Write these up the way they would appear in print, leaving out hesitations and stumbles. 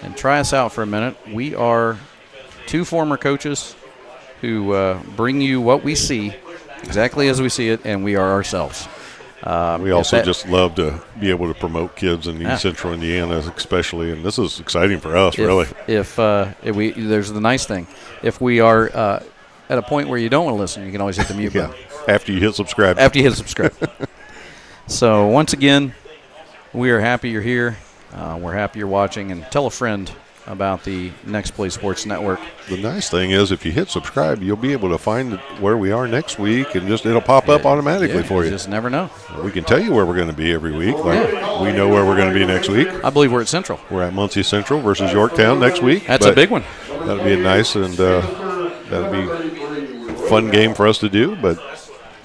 and try us out for a minute. We are two former coaches who bring you what we see exactly as we see it, and we are ourselves. We also just love to be able to promote kids in East Central Indiana, especially, and this is exciting for us, really. If there's the nice thing, if we are at a point where you don't want to listen, you can always hit the mute button. After you hit subscribe. So once again, we are happy you're here. We're happy you're watching, and tell a friend about the Next Play Sports Network. The nice thing is if you hit subscribe, you'll be able to find where we are next week, and it'll pop up automatically for you. You just never know. We can tell you where we're going to be every week. We know where we're going to be next week. I believe we're at Central. We're at Muncie Central versus Yorktown next week. That's a big one. That'll be a nice and that'll be a fun game for us to do. But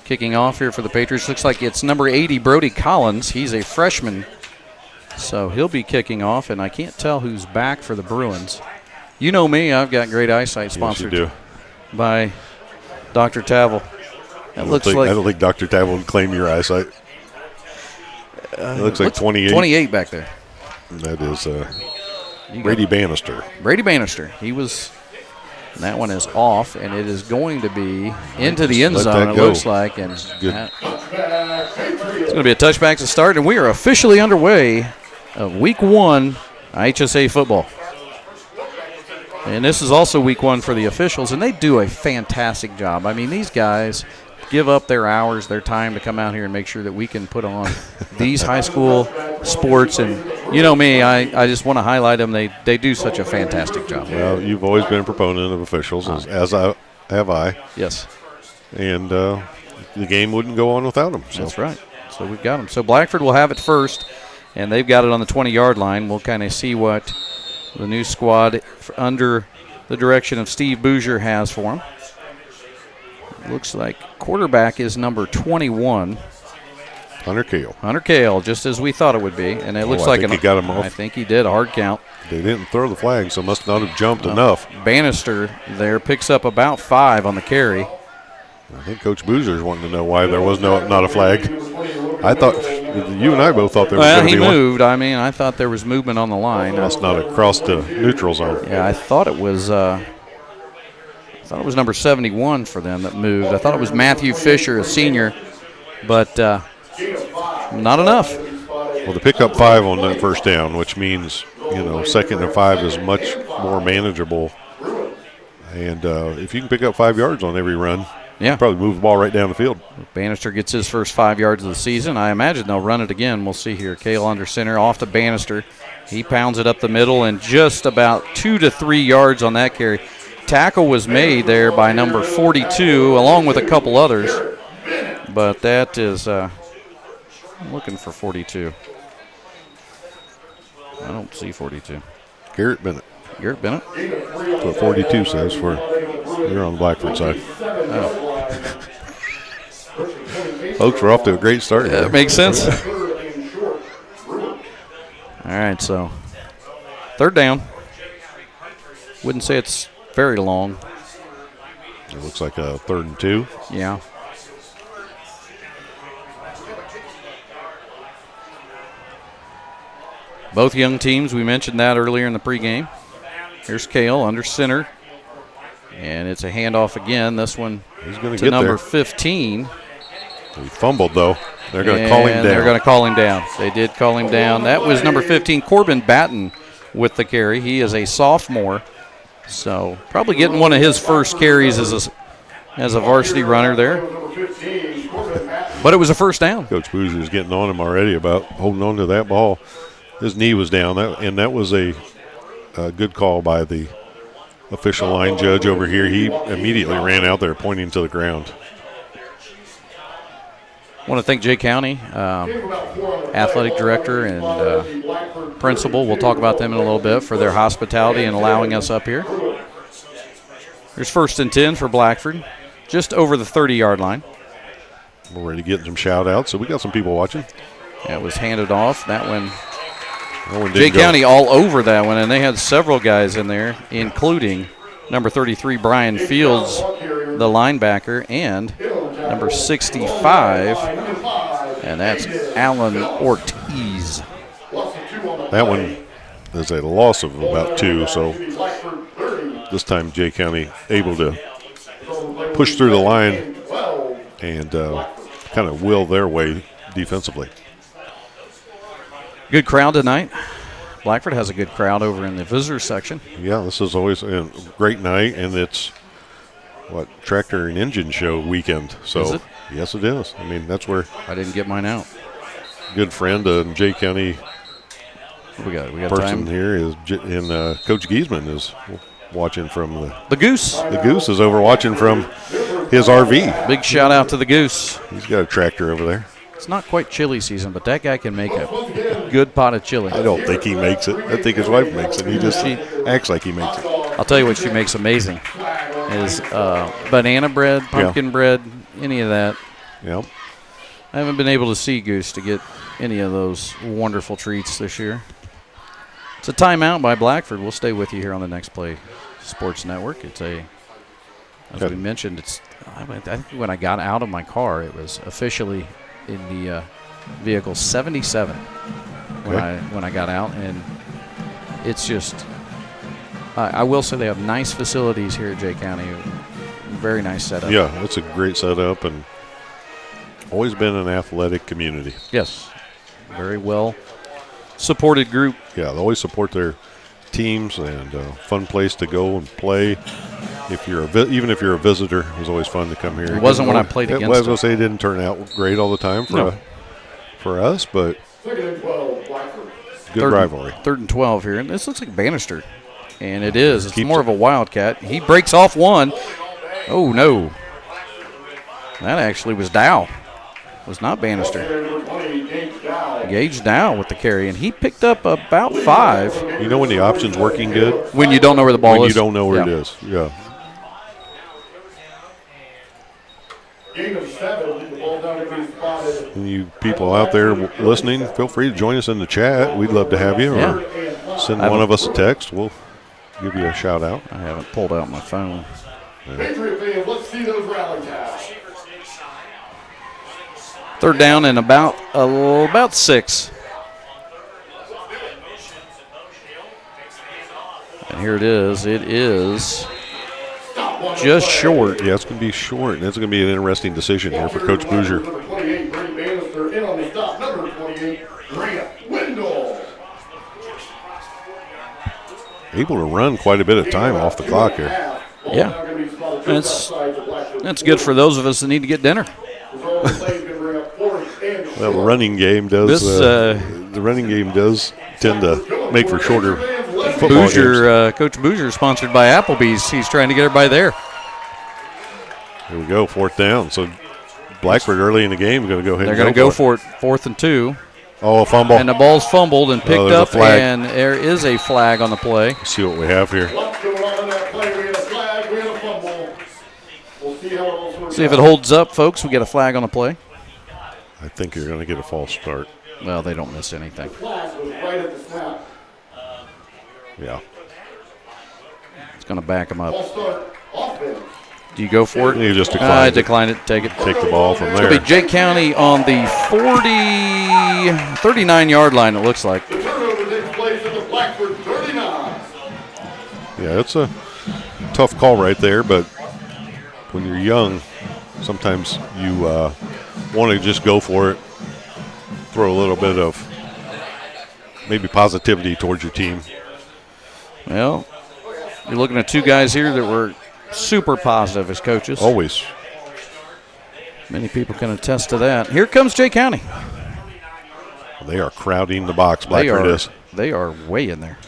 kicking off here for the Patriots, looks like it's number 80, Brody Collins. He's a freshman. So he'll be kicking off, and I can't tell who's back for the Bruins. You know me, I've got great eyesight, sponsored by Dr. Tavel. I don't think Dr. Tavel would claim your eyesight. It looks like 28. 28 back there. That is Brady Bannister. Brady Bannister. He was, and that one is off, and it is going to be into the end zone, it looks like. And it's going to be a touchback to start, and we are officially underway of Week 1 HSA football. And this is also Week 1 for the officials, and they do a fantastic job. I mean, these guys give up their hours, their time to come out here and make sure that we can put on these high school sports. And you know me, I just want to highlight them. They do such a fantastic job. Well, you've always been a proponent of officials, as I. Yes. And the game wouldn't go on without them. So. That's right. So we've got them. So Blackford will have it first, and they've got it on the 20-yard line. We'll kind of see what the new squad under the direction of Steve Bouger has for them. Looks like quarterback is number 21. Hunter Kale. Hunter Kale, just as we thought it would be. And it looks like he got him off. I think he did, a hard count. They didn't throw the flag, so must not have jumped enough. Bannister there picks up about 5 on the carry. I think Coach Boozer's wanting to know why there was not a flag. I thought, you and I both thought there was going to be one. Well, he moved. I mean, I thought there was movement on the line. That's not across the neutral zone. Yeah, I thought it was number 71 for them that moved. I thought it was Matthew Fisher, a senior, but not enough. Well, to pick up 5 on that first down, which means, second and 5 is much more manageable. And if you can pick up 5 yards on every run, you probably move the ball right down the field. Bannister gets his first 5 yards of the season. I imagine they'll run it again. We'll see here. Kale under center, off to Bannister. He pounds it up the middle, and just about 2 to 3 yards on that carry. Tackle was made there by number 42, along with a couple others. But that is, I'm looking for 42. I don't see 42. Garrett Bennett. Garrett Bennett? That's what 42 says for you're on the Blackford side. Oh. Folks, we're off to a great start. Yeah, that makes sense. All right, so third down. Wouldn't say it's very long. It looks like a 3rd and 2. Yeah. Both young teams, we mentioned that earlier in the pregame. Here's Kale under center. And it's a handoff again. This one to number 15. He fumbled, though. They're going to call him down. They're going to call him down. They did call him down. That was number 15, Corbin Batten, with the carry. He is a sophomore, so probably getting one of his first carries as a varsity runner there. But it was a first down. Coach Bouger is getting on him already about holding on to that ball. His knee was down, and that was a good call by the official line judge over here. He immediately ran out there pointing to the ground. I want to thank Jay County, athletic director and principal. We'll talk about them in a little bit for their hospitality and allowing us up here. There's 1st and 10 for Blackford, just over the 30-yard line. We're ready to get some shout-outs, so we got some people watching. Yeah, it was handed off. That one Jay County all over that one, and they had several guys in there, including number 33, Brian Fields, the linebacker, and number 65, and that's Alan Ortiz. That one is a loss of about 2. So this time Jay County able to push through the line and kind of will their way defensively. Good crowd tonight. Blackford has a good crowd over in the visitor section. Yeah, this is always a great night, and it's tractor and engine show weekend. So is it? Yes, it is. I mean, that's where I didn't get mine out. Good friend Jay County. We got person time here is Coach Giesman is watching from the Goose. The Goose is over watching from his RV. Big shout out to the Goose. He's got a tractor over there. It's not quite chili season, but that guy can make a good pot of chili. I don't think he makes it. I think his wife makes it. He just acts like he makes it. I'll tell you what she makes amazing is banana bread, pumpkin bread, any of that. Yep. I haven't been able to see Goose to get any of those wonderful treats this year. It's a timeout by Blackford. We'll stay with you here on the Next Play Sports Network. It's as we mentioned, I think when I got out of my car, it was officially in the vehicle 77 when I got out, and it's just I will say they have nice facilities here at Jay County. Very nice setup. Yeah, it's a great setup and always been an athletic community. Yes, very well supported group. Yeah, they always support their teams and fun place to go and play. If you're even if you're a visitor, it was always fun to come here. It wasn't when I played against them. I was going to say it didn't turn out great all the time for us, but good rivalry. 3rd and 12 here, and this looks like Bannister, and it is. It's more of a Wildcat. He breaks off one. Oh no, that actually was Dow. It was not Bannister. Gage Dow with the carry, and he picked up about 5. You know when the option's working good? When you don't know where the ball is. When you don't know where it is, yeah. And you people out there listening, feel free to join us in the chat. We'd love to have you, or send one of us a text. We'll give you a shout out. I haven't pulled out my phone. Patriot fans, let's see those rally taps. 3rd down and about 6. And here it is. It is just short. Yeah, it's going to be short, and it's going to be an interesting decision here for Coach Bouger. Number 28, Brady Bannister, in on the stop. Number 28, Grant Wendell. Able to run quite a bit of time off the clock here. Yeah. That's good for those of us that need to get dinner. Well, the running game does. The running game does tend to make for shorter football games. Coach Bouger, sponsored by Applebee's. He's trying to get everybody there. Here we go, 4th down. So Blackford early in the game is going to go ahead. They're going to go for it. 4th and 2. Oh, a fumble. And the ball's fumbled and picked up, and there is a flag on the play. Let's see what we have here. See if it holds up, folks. We get a flag on the play. I think you're going to get a false start. Well, they don't miss anything. Yeah. It's going to back them up. Do you go for it? You just decline I decline it. Take it. Take the ball from there. It's going to be Jay County on the 39-yard line, it looks like. The turnover takes place at the Blackford 39. Yeah, it's a tough call right there, but when you're young, sometimes you want to just go for it, throw a little bit of maybe positivity towards your team. Well, you're looking at 2 guys here that were super positive as coaches. Always. Many people can attest to that. Here comes Jay County. They are crowding the box. Blackford is. They are way in there.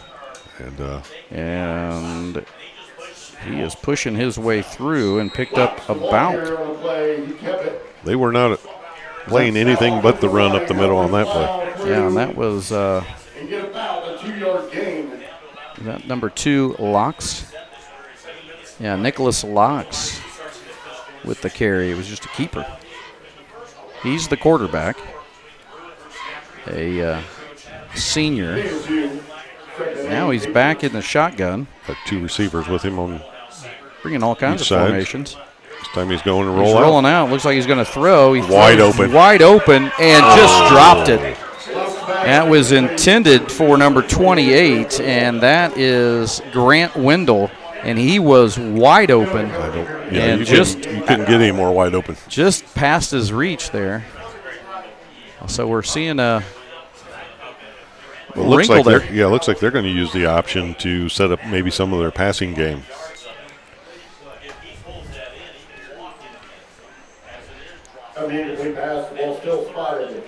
And he is pushing his way through and picked up about. They were not playing anything but the run up the middle on that play. Yeah, and that was that number 2, Locks. Yeah, Nicholas Locks with the carry. It was just a keeper. He's the quarterback, a senior. Now he's back in the shotgun. Got 2 receivers with him on bringing all kinds of formations. This time he's going to roll he's out. Rolling out. Looks like he's going to throw. Wide open. Wide open and just dropped it. That was intended for number 28, and that is Grant Wendell, and he was wide open. And you couldn't get any more wide open. Just past his reach there. So we're seeing a wrinkle there. Yeah, it looks like they're going to use the option to set up maybe some of their passing game. Immediately passed, the ball still spotted.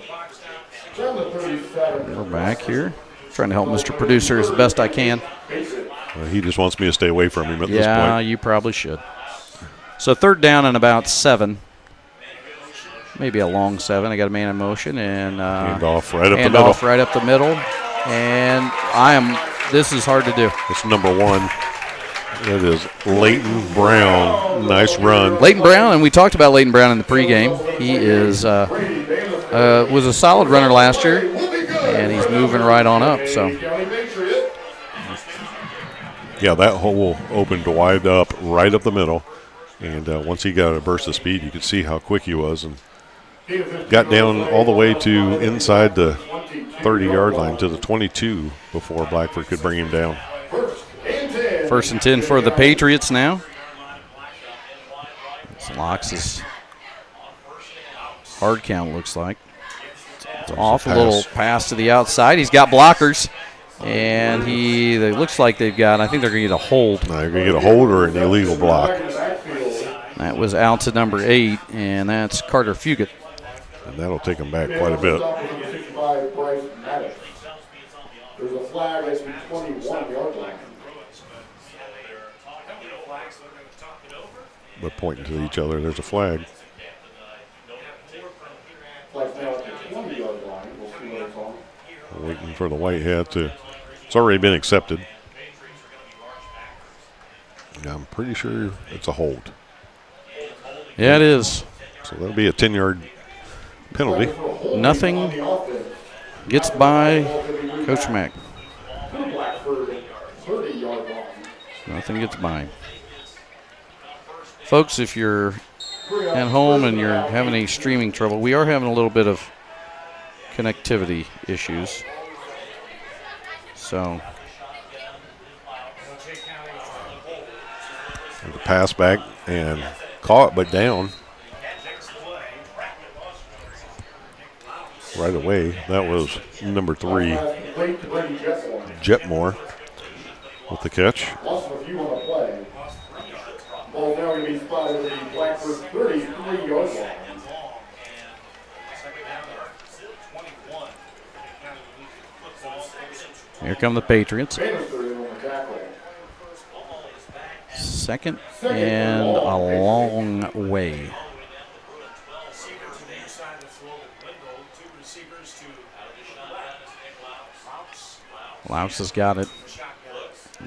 We're back here. Trying to help Mr. Producer as best I can. He just wants me to stay away from him at this point. Yeah, you probably should. So 3rd down and about 7. Maybe a long 7. I got a man in motion and hand off right up the middle. Off right up the middle. And this is hard to do. It's number 1. It is Leighton Brown. Nice run. Leighton Brown, and we talked about Leighton Brown in the pregame. He is was a solid runner last year, and he's moving right on up. So, yeah, that hole opened wide up, right up the middle. And once he got a burst of speed, you could see how quick he was, and got down all the way to inside the 30-yard line to the 22 before Blackford could bring him down. 1st and 10 for the Patriots now. Locks' hard count looks like. It's off, a little pass to the outside. He's got blockers, and it looks like I think they're going to get a hold. They're going to get a hold or an illegal block. That was out to number 8, and that's Carter Fugit. And that'll take him back quite a bit. There's a flag at the 21-yard line. They're pointing to each other. There's a flag. Flag's now at the 20-yard line. We'll see what it's on. Waiting for the white hat to. It's already been accepted. I'm pretty sure it's a hold. Yeah, it is. So that'll be a 10-yard penalty. Nothing gets by Coach Mack. Nothing gets by. Folks, if you're at home and you're having any streaming trouble, we are having a little bit of connectivity issues. So the pass back and caught, but down. Right away, that was number 3, Jetmore, with the catch. Ball now going to be spotted at the Blackford 33-yard line. Here come the Patriots. 2nd and a long way. Laus has got it.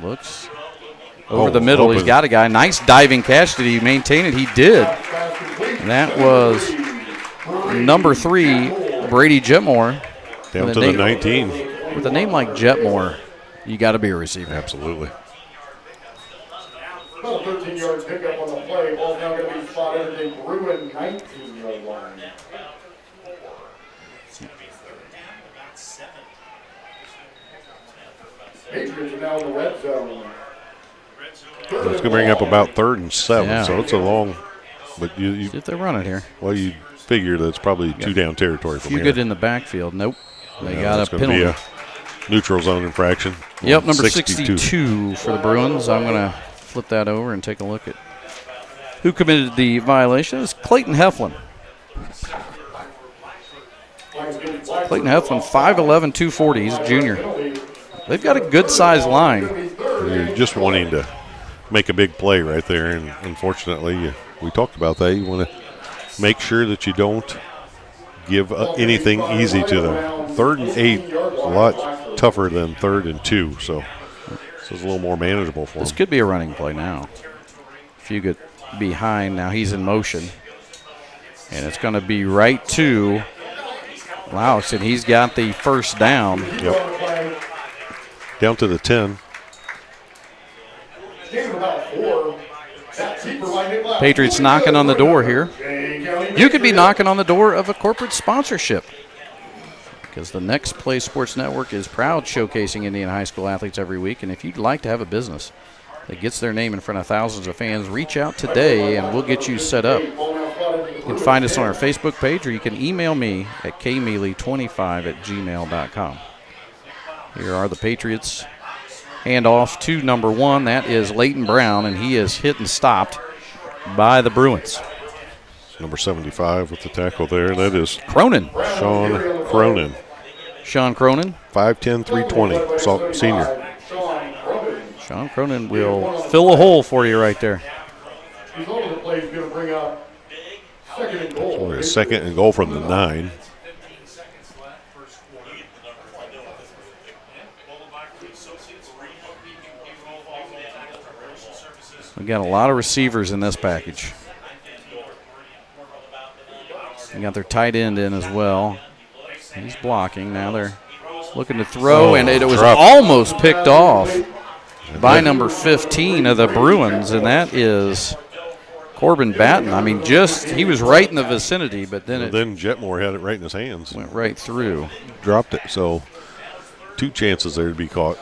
Looks over the middle. Open. He's got a guy. Nice diving catch. Did he maintain it? He did. And that was number 3, Brady Jetmore. Down to the 19. With a name like Jetmore, you got to be a receiver. Absolutely. About a 13-yard pickup on the play. Ball's now going to be spotted at the Bruin 19-yard line. Patriots are now in the red zone. It's going to bring up about 3rd and 7, yeah. So it's a long. But you if they're running here. Well, you figure that's probably 2-down territory from here. Good in the backfield. Nope. They got a penalty. Be a neutral zone infraction. Yep, number 62 for the Bruins. I'm going to flip that over and take a look at who committed the violation. It was Clayton Heflin. Clayton Heflin, 5'11", 240. He's a junior. They've got a good-sized line. You're just wanting to make a big play right there, and unfortunately, we talked about that. You want to make sure that you don't give anything easy to them. 3rd and 8, a lot tougher than 3rd and 2, so this is a little more manageable for them. This could be a running play now. If you get behind, now he's in motion, and it's going to be right to Laus, and he's got the 1st down. Yep. Down to the 10. Patriots knocking on the door here. You could be knocking on the door of a corporate sponsorship. because the Next Play Sports Network is proud showcasing Indiana high school athletes every week. And if you'd like to have a business that gets their name in front of thousands of fans, reach out today and we'll get you set up. You can find us on our Facebook page, or you can email me at kmealy25@gmail.com. Here are the Patriots. Handoff to number 1. That is Leighton Brown, and he is hit and stopped by the Bruins. Number 75 with the tackle there. That is Cronin. Sean Cronin. Sean Cronin. 5'10", 320, senior. Sean Cronin will fill a hole for you right there. He's over the play. He's going to bring up second and goal. So second and goal from the 9. We've got a lot of receivers in this package. They got their tight end in as well. He's blocking. Now they're looking to throw, and it was almost picked off by number 15 of the Bruins, and that is Corbin Batten. I mean, he was right in the vicinity, but then Jetmore had it right in his hands. Went right through. Dropped it, so 2 chances there to be caught.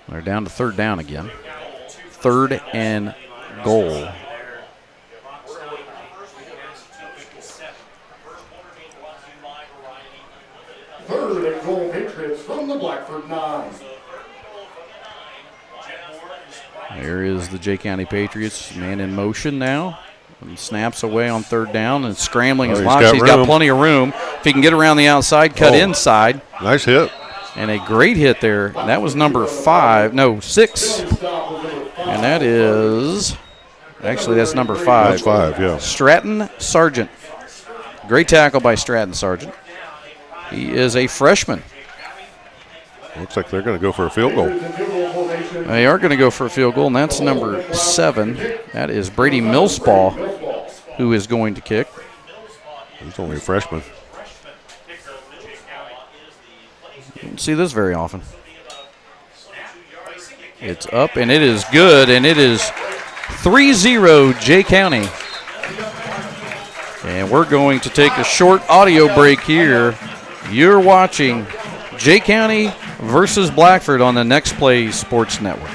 They're down to third down again. 3rd and goal. Third and goal, Patriots from the Blackford 9. There is the Jay County Patriots, man in motion now. And snaps away on 3rd down and scrambling his blocks. He's got plenty of room. If he can get around the outside, cut inside. Nice hit. And a great hit there. That was number 6. And that is, actually that's number 5. That's 5, yeah. Stratton Sargent. Great tackle by Stratton Sargent. He is a freshman. Looks like they're going to go for a field goal. They are going to go for a field goal, and that's number 7. That is Brady Millspaw, who is going to kick. He's only a freshman. You don't see this very often. It's up, and it is good, and it is 3-0 Jay County. And we're going to take a short audio break here. You're watching Jay County versus Blackford on the Next Play Sports Network.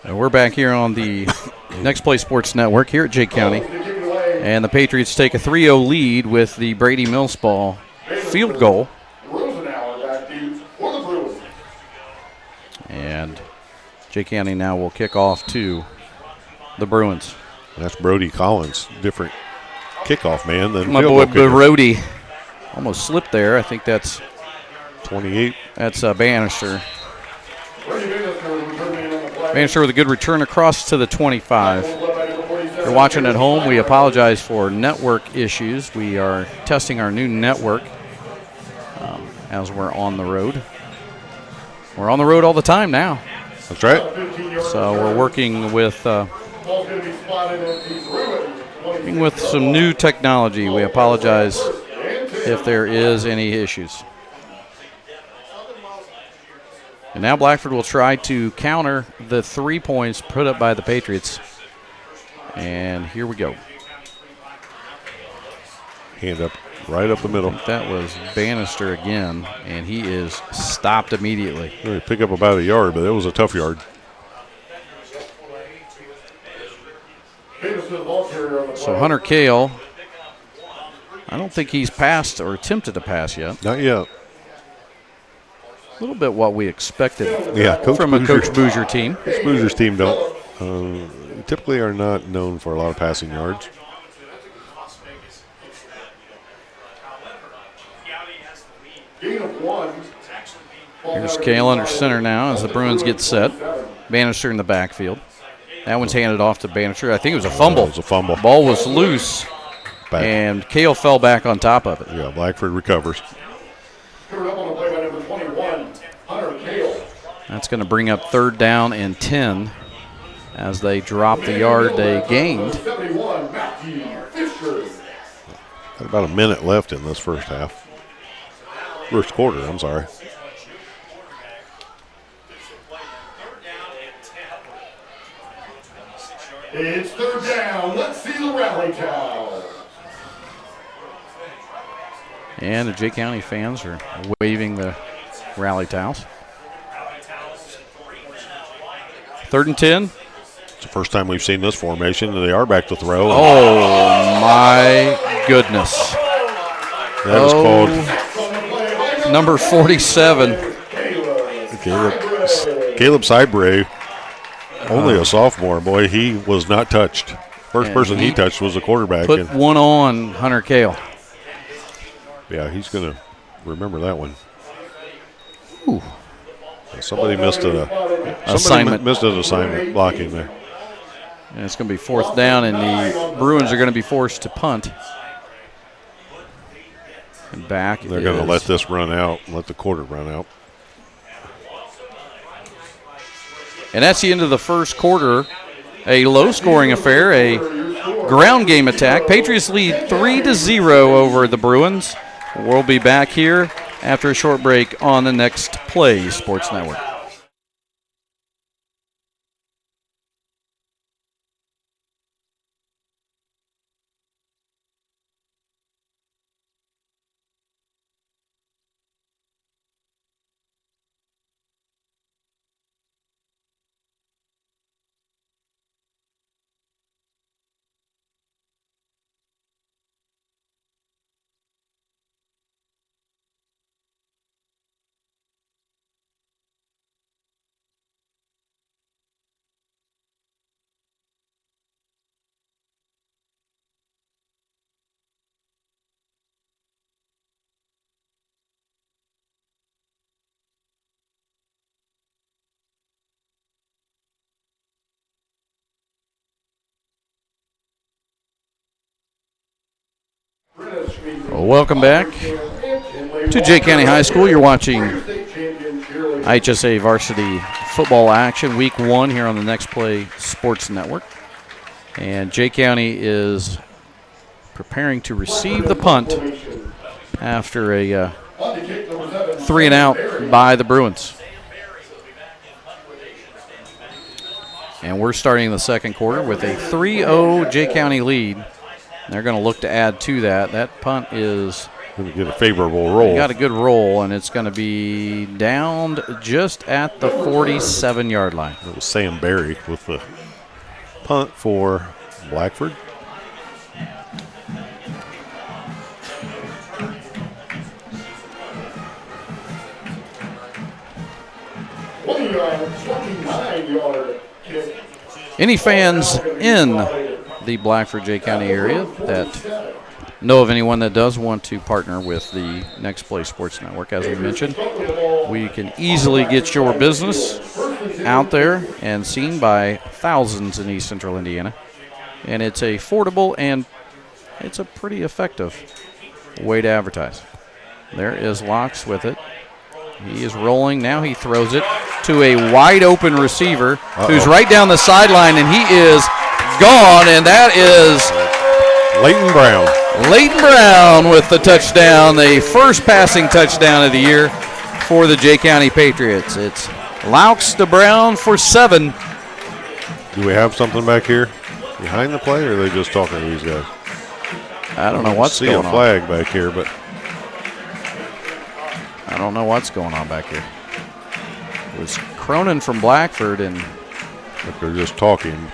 And we're back here on the Next Play Sports Network here at Jay County. And the Patriots take a 3-0 lead with the Brady Millspaw field goal. And Jay County now will kick off to the Bruins. That's Brody Collins, different kickoff man than my boy Brody. Almost slipped there. I think that's 28. That's Bannister. Bannister with a good return across to the 25. If you're watching at home, we apologize for network issues. We are testing our new network as we're on the road. We're on the road all the time now. That's right. So we're working with some new technology. We apologize if there is any issues. And now Blackford will try to counter the 3 points put up by the Patriots. And here we go. Hand up, right up the middle. That was Bannister again, and he is stopped immediately. Pick up about a yard, but it was a tough yard. So Hunter Kale, I don't think he's passed or attempted to pass yet. Not yet. A little bit what we expected from a Coach Boozer team. Coach Boozer's team don't. typically are not known for a lot of passing yards. Here's Kale under center now as the Bruins get set. Bannister in the backfield. That one's handed off to Bannister. I think it was a fumble. It was a fumble. Ball was loose, Back. And Kale fell back on top of it. Yeah, Blackford recovers. That's going to bring up 3rd down and 10 as they drop the yard they gained. Got about a minute left in this first half. First quarter, I'm sorry. It's 3rd down. Let's see the rally towel. And the Jay County fans are waving the rally towels. 3rd and 10. It's the first time we've seen this formation, and they are back to throw. Oh, my goodness. That is called number 47. Caleb Sybray, only a sophomore. Boy, he was not touched. First person he touched was the quarterback. Put one on Hunter Kale. Yeah, he's going to remember that one. Ooh. Somebody missed an assignment blocking there. And it's going to be 4th down, and the Bruins are going to be forced to punt. And back they're going to let this run out, let the quarter run out. And that's the end of the first quarter. A low-scoring affair, a ground game attack. Patriots lead 3-0 over the Bruins. We'll be back here after a short break on the Next Play Sports Network. Welcome back to Jay County High School. You're watching IHSA varsity football action, week 1 here on the Next Play Sports Network. And Jay County is preparing to receive the punt after a 3-and-out by the Bruins. And we're starting the second quarter with a 3-0 Jay County lead. They're going to look to add to that. That punt is going to get a favorable roll. Got a good roll, and it's going to be downed just at the 47-yard line. It was Sam Berry with the punt for Blackford. Any fans in the Blackford Jay County area that know of anyone that does want to partner with the Next Play Sports Network, as we mentioned, we can easily get your business out there and seen by thousands in East Central Indiana. And it's affordable and it's a pretty effective way to advertise. There is Locks with it. He is rolling. Now he throws it to a wide open receiver who's right down the sideline, and he is gone, and that is Leighton Brown. Leighton Brown with the touchdown, the first passing touchdown of the year for the Jay County Patriots. It's Laux to Brown for 7. Do we have something back here behind the play, or are they just talking to these guys? I don't know what's going on. See a flag back here, but I don't know what's going on back here. It was Cronin from Blackford, and they're just talking.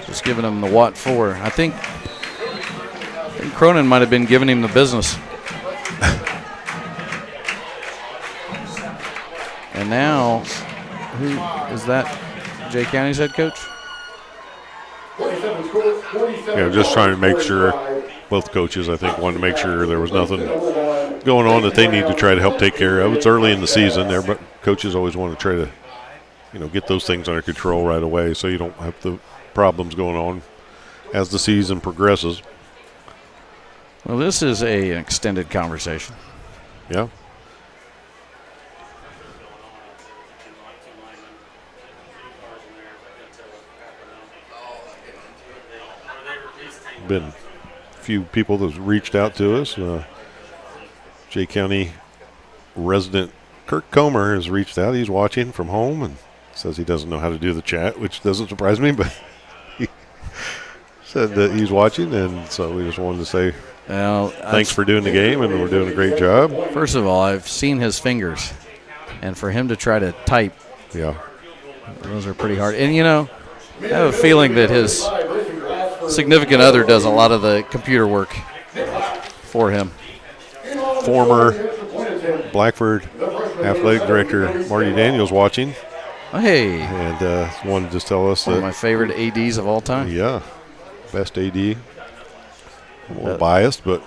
Just giving him the what for. I think Cronin might have been giving him the business. And now, who is that? Jay County's head coach? just trying to make sure, both coaches, I think, wanted to make sure there was nothing going on that they need to try to help take care of. It's early in the season there, but coaches always want to try to, get those things under control right away so you don't have the problems going on as the season progresses. Well, this is an extended conversation. Yeah. Been a few people that have reached out to us. Jay County resident Kirk Comer has reached out. He's watching from home and says he doesn't know how to do the chat, which doesn't surprise me, but he said that he's watching, and so we just wanted to say thanks for doing the game, and we're doing a great job. First of all, I've seen his fingers, and for him to try to type, those are pretty hard. And, I have a feeling that his significant other does a lot of the computer work for him. Former Blackford athletic director Marty Daniels watching. Hey. And wanted to tell us one that of my favorite ADs of all time. Yeah, best AD. I'm a little biased, but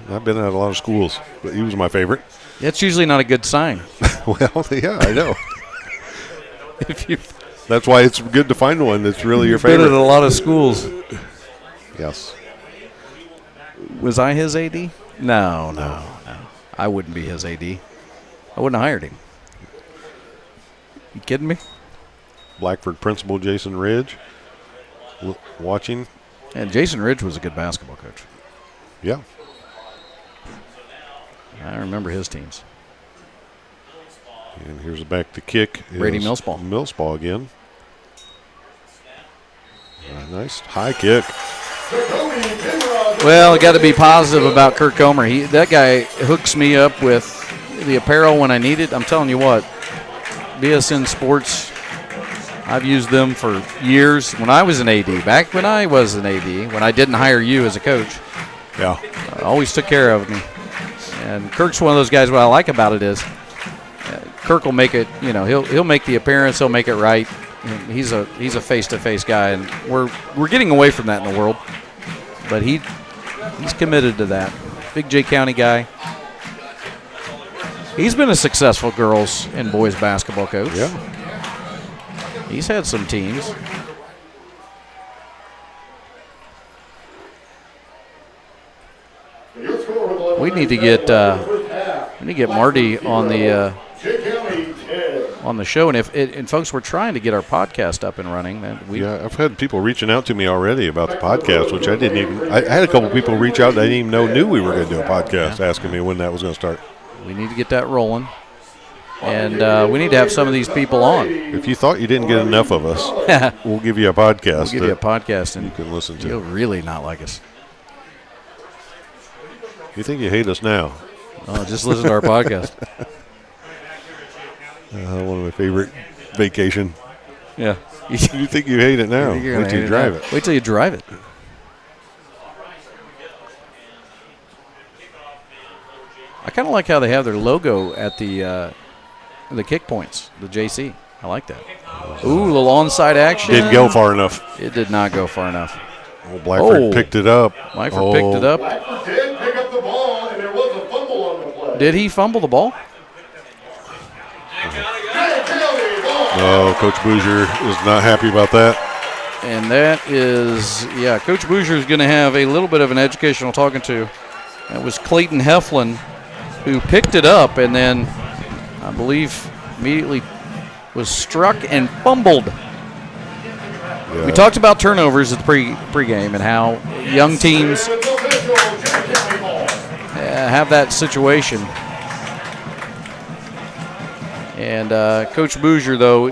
I've been at a lot of schools, but he was my favorite. That's usually not a good sign. Well, yeah, I know. That's why it's good to find one that's really your favorite. Been at a lot of schools. Yes. Was I his AD? No. I wouldn't be his AD. I wouldn't have hired him. You kidding me? Blackford principal Jason Ridge watching. And Jason Ridge was a good basketball coach. Yeah. I remember his teams. And here's a back to kick. Brady Millspaw. Millspaw again. Nice high kick. Well, got to be positive about Kirk Comer. That guy hooks me up with the apparel when I need it. I'm telling you what, BSN Sports, I've used them for years. When I was an AD, back when I was an AD, when I didn't hire you as a coach, always took care of me. And Kirk's one of those guys. What I like about it is Kirk will make it. He'll make the appearance. He'll make it right. He's a face-to-face guy, and we're getting away from that in the world. But he's committed to that. Big Jay County guy. He's been a successful girls and boys basketball coach. Yeah. He's had some teams. We need to get Marty on the show, and folks, we're trying to get our podcast up and running. I've had people reaching out to me already about the podcast, which I didn't even. I had a couple people reach out that I didn't even knew we were going to do a podcast, asking me when that was going to start. We need to get that rolling, and we need to have some of these people on. If you thought you didn't get enough of us, we'll give you a podcast. We'll give you a podcast, and you can listen to. You'll really not like us. You think you hate us now? Oh, just listen to our podcast. One of my favorite vacation. Yeah. You think you hate it now? Wait till you drive it. Wait till you drive it. I kind of like how they have their logo at the kick points, the JC. I like that. Ooh, a little onside action. Didn't go far enough. It did not go far enough. Blackford picked it up. Blackford picked it up. Blackford did pick up the ball, and there was a fumble on the play. Did he fumble the ball? No, Coach Bouger is not happy about that. And that is, Coach Bouger is going to have a little bit of an educational talking to. That was Clayton Heflin who picked it up and then, I believe, immediately was struck and fumbled. Yeah. We talked about turnovers at the pregame and how young teams have that situation. And Coach Bouger, though,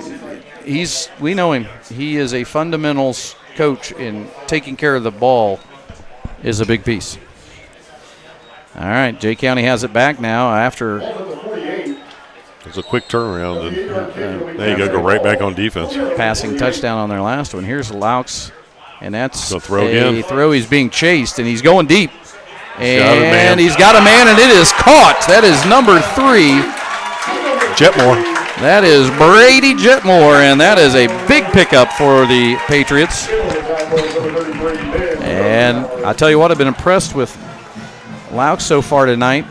we know him. He is a fundamentals coach, and taking care of the ball is a big piece. All right, Jay County has it back now after. It's a quick turnaround, and now you got to go right back on defense. Passing touchdown on their last one. Here's Laux, and that's a throw again. Throw. He's being chased, and he's going deep. And he's got a man, and it is caught. That is number 3. Jetmore. That is Brady Jetmore, and that is a big pickup for the Patriots. And I tell you what, I've been impressed with Laux so far tonight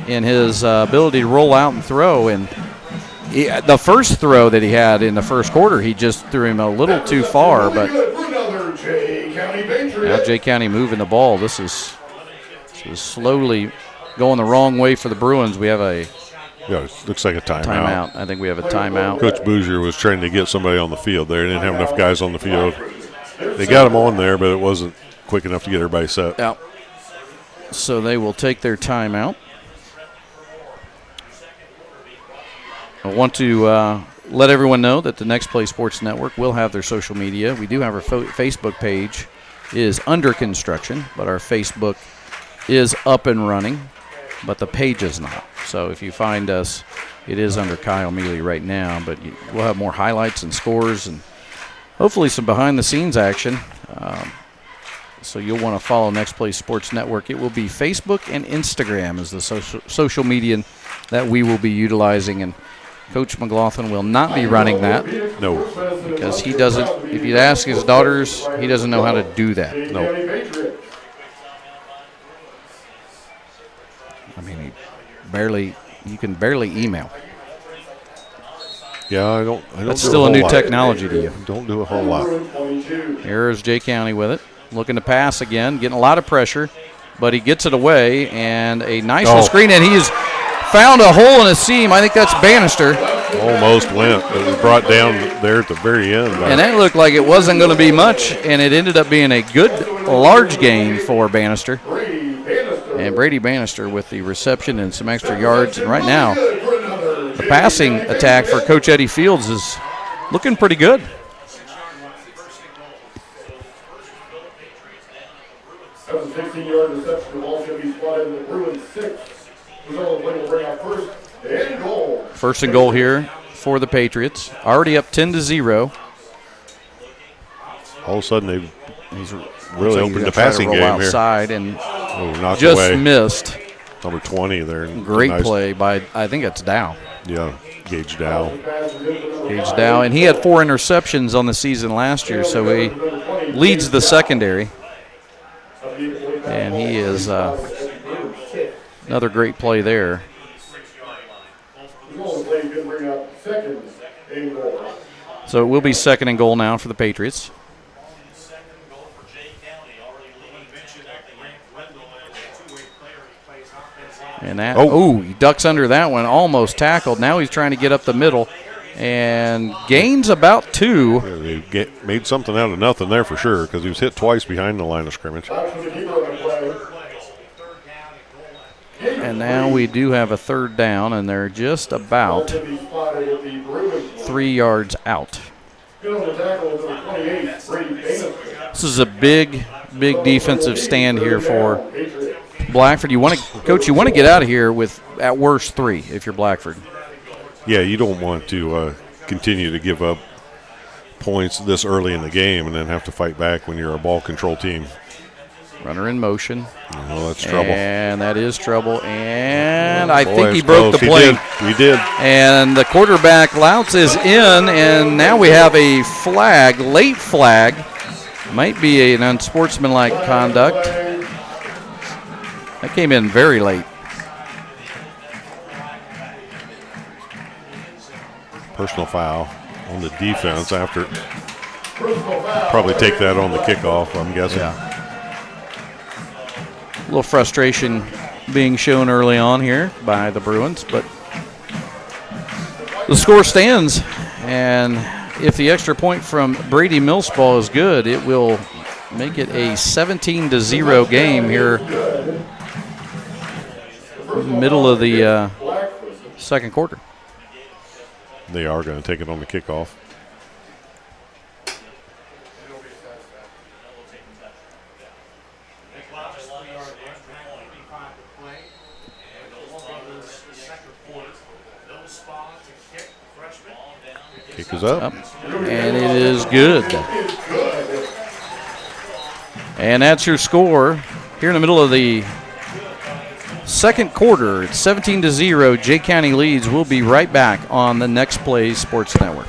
in his ability to roll out and throw. And the first throw that he had in the first quarter, he just threw him a little too far. But now Jay County moving the ball. This is slowly going the wrong way for the Bruins. We have a it looks like a timeout. I think we have a timeout. Coach Bouger was trying to get somebody on the field there. They didn't have enough guys on the field. They got them on there, but it wasn't quick enough to get everybody set. Yeah. So they will take their timeout. I want to let everyone know that the Next Play Sports Network will have their social media. We do have our Facebook page is under construction, but our Facebook is up and running, but the page is not. So if you find us, it is under Kyle Mealy right now, but we'll have more highlights and scores and hopefully some behind-the-scenes action. So you'll want to follow Next Play Sports Network. It will be Facebook and Instagram as the social media that we will be utilizing, and Coach McLaughlin will not be running that. No. Because he doesn't, if you ask his daughters, he doesn't know how to do that. No. I mean, you can barely email. Yeah, I don't. That's still a new technology to you. Don't do a whole lot. Here's Jay County with it, looking to pass again, getting a lot of pressure, but he gets it away, and a nice little screen, and he's found a hole in a seam. I think that's Bannister. Almost went, but it was brought down there at the very end. And that looked like it wasn't going to be much, and it ended up being a good, large gain for Bannister. And Brady Bannister with the reception and some extra yards. And right now, the passing attack for Coach Eddie Fields is looking pretty good. That was a 16-yard reception. The ball's going to be spotted in the Bruins 6. Will bring out first and goal. First and goal here for the Patriots. Already up 10-0. All of a sudden, he's really opened the passing game outside here. And just away. Missed. Number 20 there. Great play by, I think it's Dow. Yeah, Gage Dow. Gage Dow. And he had 4 interceptions on the season last year, so he leads the secondary. And he is another great play there. So it will be second and goal now for the Patriots. And that, he ducks under that one, almost tackled. Now he's trying to get up the middle and gains about 2. Yeah, they made something out of nothing there for sure because he was hit twice behind the line of scrimmage. And now we do have a third down, and they're just about 3 yards out. This is a big defensive stand here for Blackford. Coach, you want to get out of here with at worst 3 if you're Blackford. Yeah, you don't want to continue to give up points this early in the game and then have to fight back when you're a ball control team. Runner in motion. Oh, that's trouble. And that is trouble. And I think he broke the play. He did. And the quarterback, Laux, is in, and now we have a flag, late flag. Might be an unsportsmanlike conduct. That came in very late. Personal foul on the defense after. Probably take that on the kickoff, I'm guessing. Yeah. A little frustration being shown early on here by the Bruins, but the score stands, and if the extra point from Brady Millspaw is good, it will make it a 17-0 game here, middle of the second quarter. They are going to take it on the kickoff. Kick is up. And it is good. And that's your score here in the middle of the second quarter. It's 17-0. Jay County leads. We'll be right back on the Next Play Sports Network.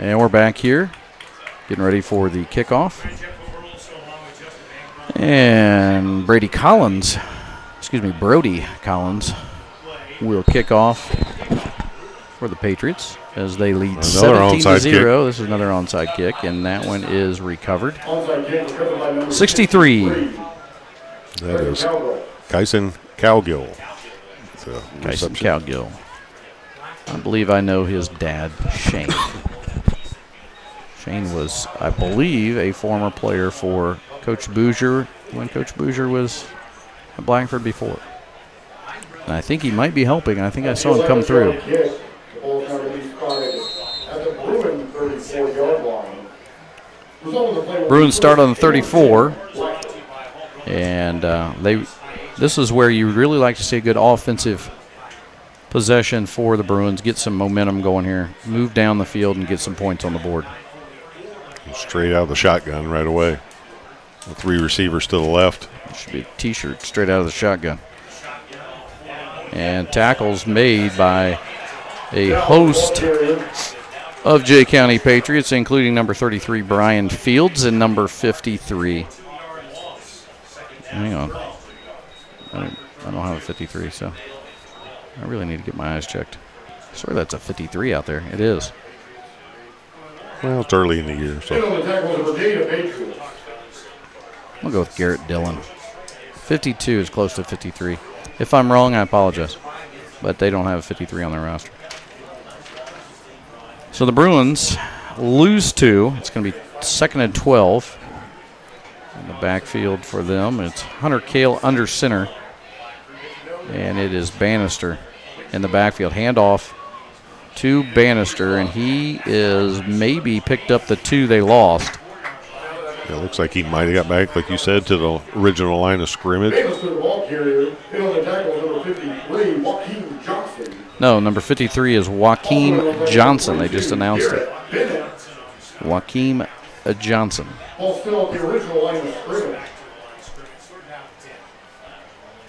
And we're back here, getting ready for the kickoff. And Brody Collins will kick off for the Patriots as they lead 17-0. This is another onside kick, and that one is recovered. 63. That is Kyson Cowgill. Kyson Cowgill. I believe I know his dad, Shane. Shane was, I believe, a former player for Coach Bouger when Coach Bouger was at Blackford before. And I think he might be helping. I think I saw him come through. Bruins start on the 34. And this is where you really like to see a good offensive possession for the Bruins. Get some momentum going here. Move down the field and get some points on the board. Straight out of the shotgun right away. The 3 receivers to the left. It should be a T-shirt straight out of the shotgun. And tackles made by a host of Jay County Patriots, including number 33, Brian Fields, and number 53. Hang on. I don't have a 53, so I really need to get my eyes checked. I swear that's a 53 out there. It is. Well, it's early in the year, so. I'll go with Garrett Dillon. 52 is close to 53. If I'm wrong, I apologize. But they don't have a 53 on their roster. So the Bruins lose 2. It's going to be 2nd and 12. In the backfield for them, it's Hunter Kale under center. And it is Bannister in the backfield. Handoff to Bannister, and he is maybe picked up the 2 they lost. It looks like he might have got back, like you said, to the original line of scrimmage. No, number 53 is Joaquim Johnson. They just announced it. Joaquim Johnson.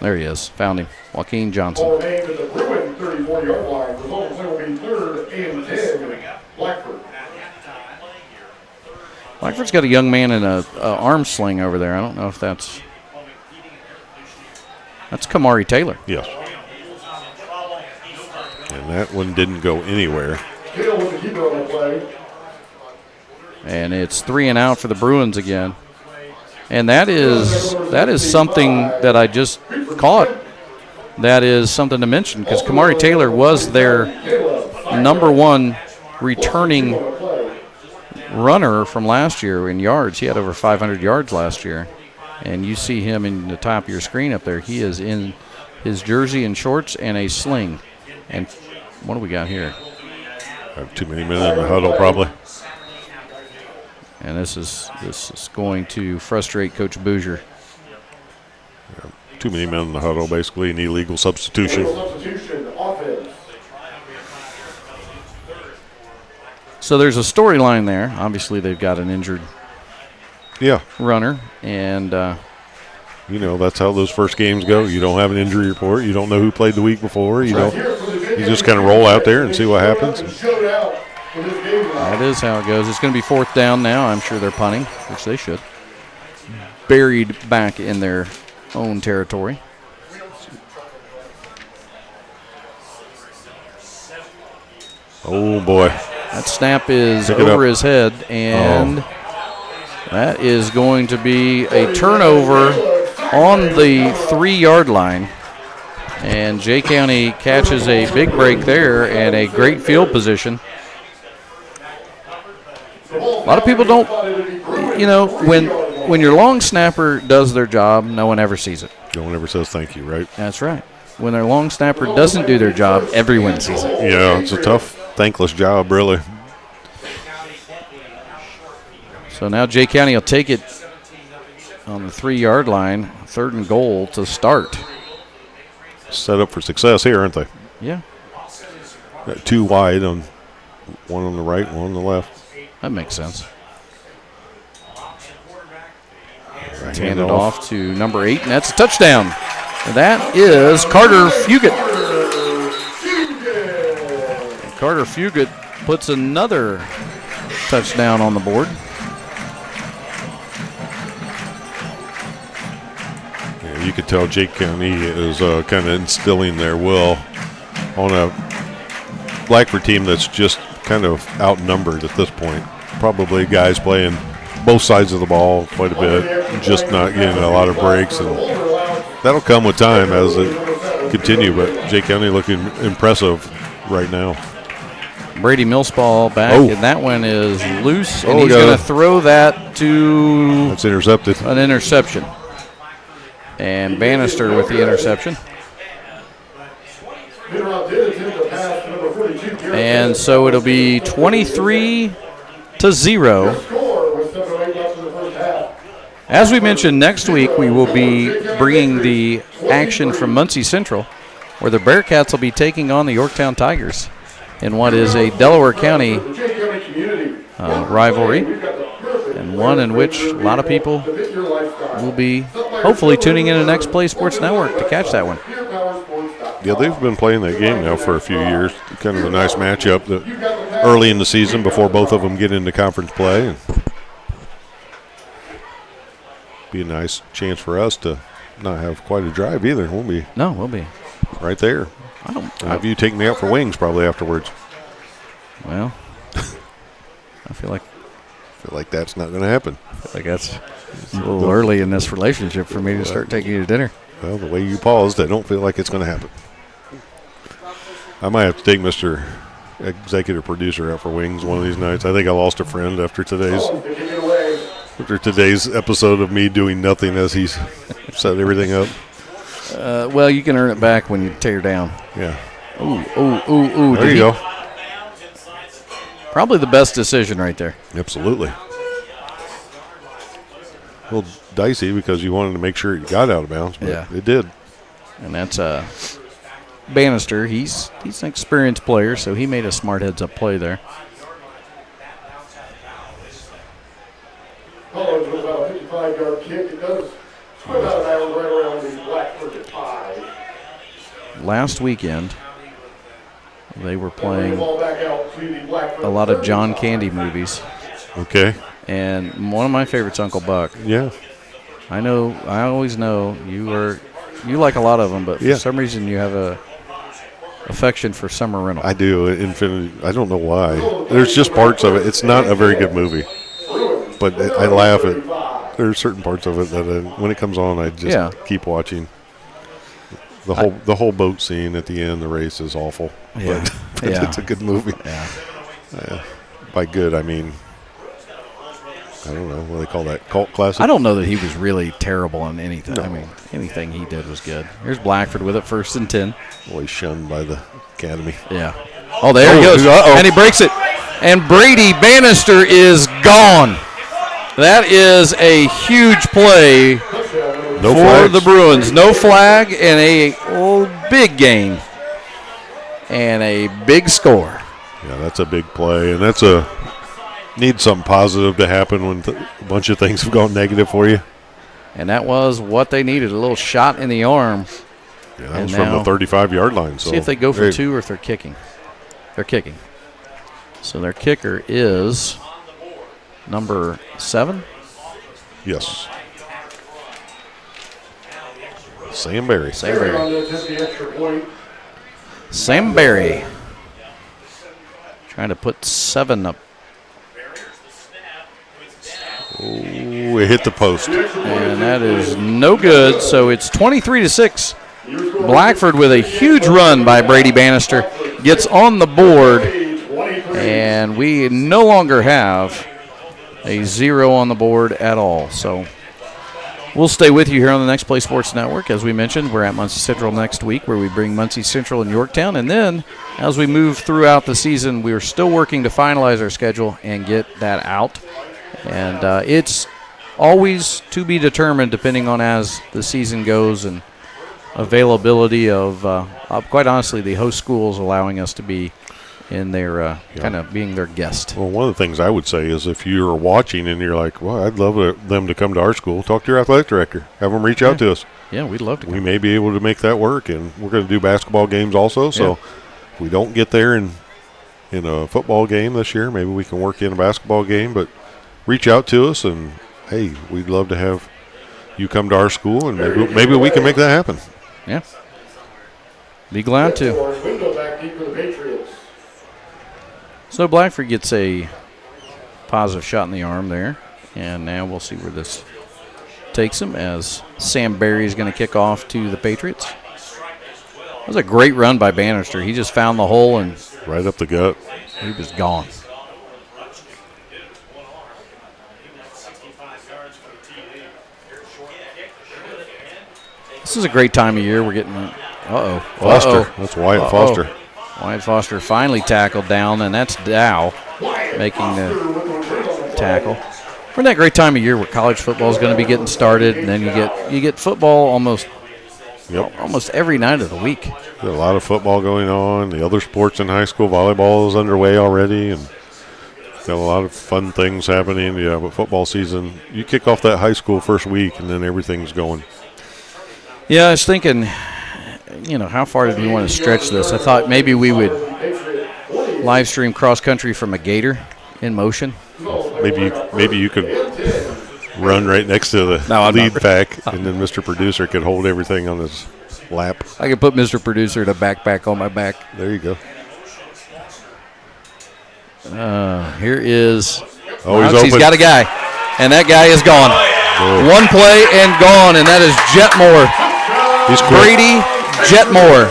There he is. Found him. Joaquim Johnson. Blackford's got a young man in a arm sling over there. I don't know if that's Kamari Taylor. Yes. And that one didn't go anywhere. And it's 3 and out for the Bruins again. And that is something that I just caught. That is something to mention because Kamari Taylor was their number 1 returning runner from last year in yards. He had over 500 yards last year. And you see him in the top of your screen up there. He is in his jersey and shorts and a sling. And what do we got here? Have too many men in the huddle probably. And this is going to frustrate Coach Bouger. Yeah, too many men in the huddle, basically, an illegal substitution. So there's a storyline there. Obviously, they've got an injured runner. And that's how those first games go. You don't have an injury report. You don't know who played the week before. You just kind of roll out there and see what happens. That is how it goes. It's going to be 4th down now. I'm sure they're punting, which they should. Buried back in their own territory. Oh, boy. That snap is over his head, and that is going to be a turnover on the 3-yard line. And Jay County catches a big break there and a great field position. A lot of people don't, when your long snapper does their job, no one ever sees it. No one ever says thank you, right? That's right. When their long snapper doesn't do their job, everyone sees it. Yeah, it's a tough, thankless job, really. So now Jay County will take it on the 3-yard line, 3rd and goal to start. Set up for success here, aren't they? Yeah. Got 2 wide, one on the right, one on the left. That makes sense. Hand it off to number 8, and that's a touchdown. And that is Carter Fugit. And Carter Fugit puts another touchdown on the board. Yeah, you could tell Jake County is kind of instilling their will on a Blackford team that's just kind of outnumbered at this point. Probably guys playing both sides of the ball quite a bit, just not getting a lot of breaks, and that'll come with time as it continue. But Jake County looking impressive right now. Brady Millsball back, and that one is loose, and he's going to throw that to... That's intercepted. An interception. And Bannister with the interception. And so it'll be 23-0. As we mentioned, next week we will be bringing the action from Muncie Central, where the Bearcats will be taking on the Yorktown Tigers in what is a Delaware County rivalry, and one in which a lot of people will be hopefully tuning in to Next Play Sports Network to catch that one. Yeah, they've been playing that game now for a few years. Kind of a nice matchup early in the season before both of them get into conference play. And be a nice chance for us to not have quite a drive either, won't we? No, we'll be right there. Have you taken me out for wings probably afterwards? Well, I feel like that's not going to happen. I feel like that's a little early in this relationship for me to start taking you to dinner. Well, the way you paused, I don't feel like it's going to happen. I might have to take Mr. Executive Producer out for wings one of these nights. I think I lost a friend after today's episode of me doing nothing as he's set everything up. Well, you can earn it back when you tear down. Yeah. Ooh. There you go. Probably the best decision right there. Absolutely. A little dicey because you wanted to make sure it got out of bounds, but it did. And that's Bannister. He's an experienced player, so he made a smart heads-up play there. College was about a 55-yard kick. It does swim out of bounds right around the Blackford 5. Last weekend, they were playing a lot of John Candy movies. Okay. And one of my favorites, Uncle Buck. Yeah. I always know you like a lot of them, but for some reason you have a affection for Summer Rental. I do. Infinity. I don't know why. There's just parts of it. It's not a very good movie, but I laugh at. There's certain parts of it that when it comes on, I just keep watching. The whole boat scene at the end, the race is awful. Yeah. But it's a good movie. Yeah. By good, I mean, I don't know what do they call that, cult classic. I don't know that he was really terrible in anything. No. I mean, anything he did was good. Here's Blackford with it, 1st and 10. Well, he's shunned by the academy. Yeah. Oh, there he goes. And he breaks it. And Brady Bannister is gone. That is a huge play for the Bruins. No flag and a big gain and a big score. Yeah, that's a big play, and that's need something positive to happen when a bunch of things have gone negative for you. And that was what they needed, a little shot in the arm. Yeah, that was from the 35-yard line. So see if they go for two or if they're kicking. They're kicking. So their kicker is number 7? Yes. Sam Berry. Sam Berry. Trying to put 7 up. Oh, it hit the post. And that is no good. So it's 23-6. Blackford with a huge run by Brady Bannister gets on the board. And we no longer have a 0 on the board at all. So we'll stay with you here on the Next Play Sports Network. As we mentioned, we're at Muncie Central next week where we bring Muncie Central and Yorktown. And then as we move throughout the season, we're still working to finalize our schedule and get that out. And it's always to be determined depending on as the season goes and availability of, quite honestly, the host schools allowing us to be in their kind of being their guest. Well, one of the things I would say is if you're watching and you're like, well, I'd love them to come to our school, talk to your athletic director. Have them reach out to us. Yeah, we'd love to come. We may be able to make that work, and we're going to do basketball games also. So if we don't get there in in a football game this year. Maybe we can work in a basketball game, but reach out to us, and, hey, we'd love to have you come to our school, and maybe we can make that happen. Yeah. Be glad to. So Blackford gets a positive shot in the arm there, and now we'll see where this takes him as Sam Berry is going to kick off to the Patriots. That was a great run by Bannister. He just found the hole and right up the gut. He was gone. This is a great time of year. We're getting Foster. That's Wyatt Foster. Wyatt Foster finally tackled down, and that's Dow making the tackle. We're in that great time of year where college football is going to be getting started, and then you get football almost every night of the week. There's a lot of football going on. The other sports in high school, volleyball is underway already, and got a lot of fun things happening. Yeah, but football season, you kick off that high school first week, and then everything's going. Yeah, I was thinking, how far did we want to stretch this? I thought maybe we would live stream cross country from a gator in motion. Maybe you could run right next to the lead pack, and then Mr. Producer could hold everything on his lap. I could put Mr. Producer in a backpack on my back. There you go. Here is. Oh, he's open. He's got a guy, and that guy is gone. Oh. One play and gone, and that is Jetmore. He's quick. Brady Jetmore.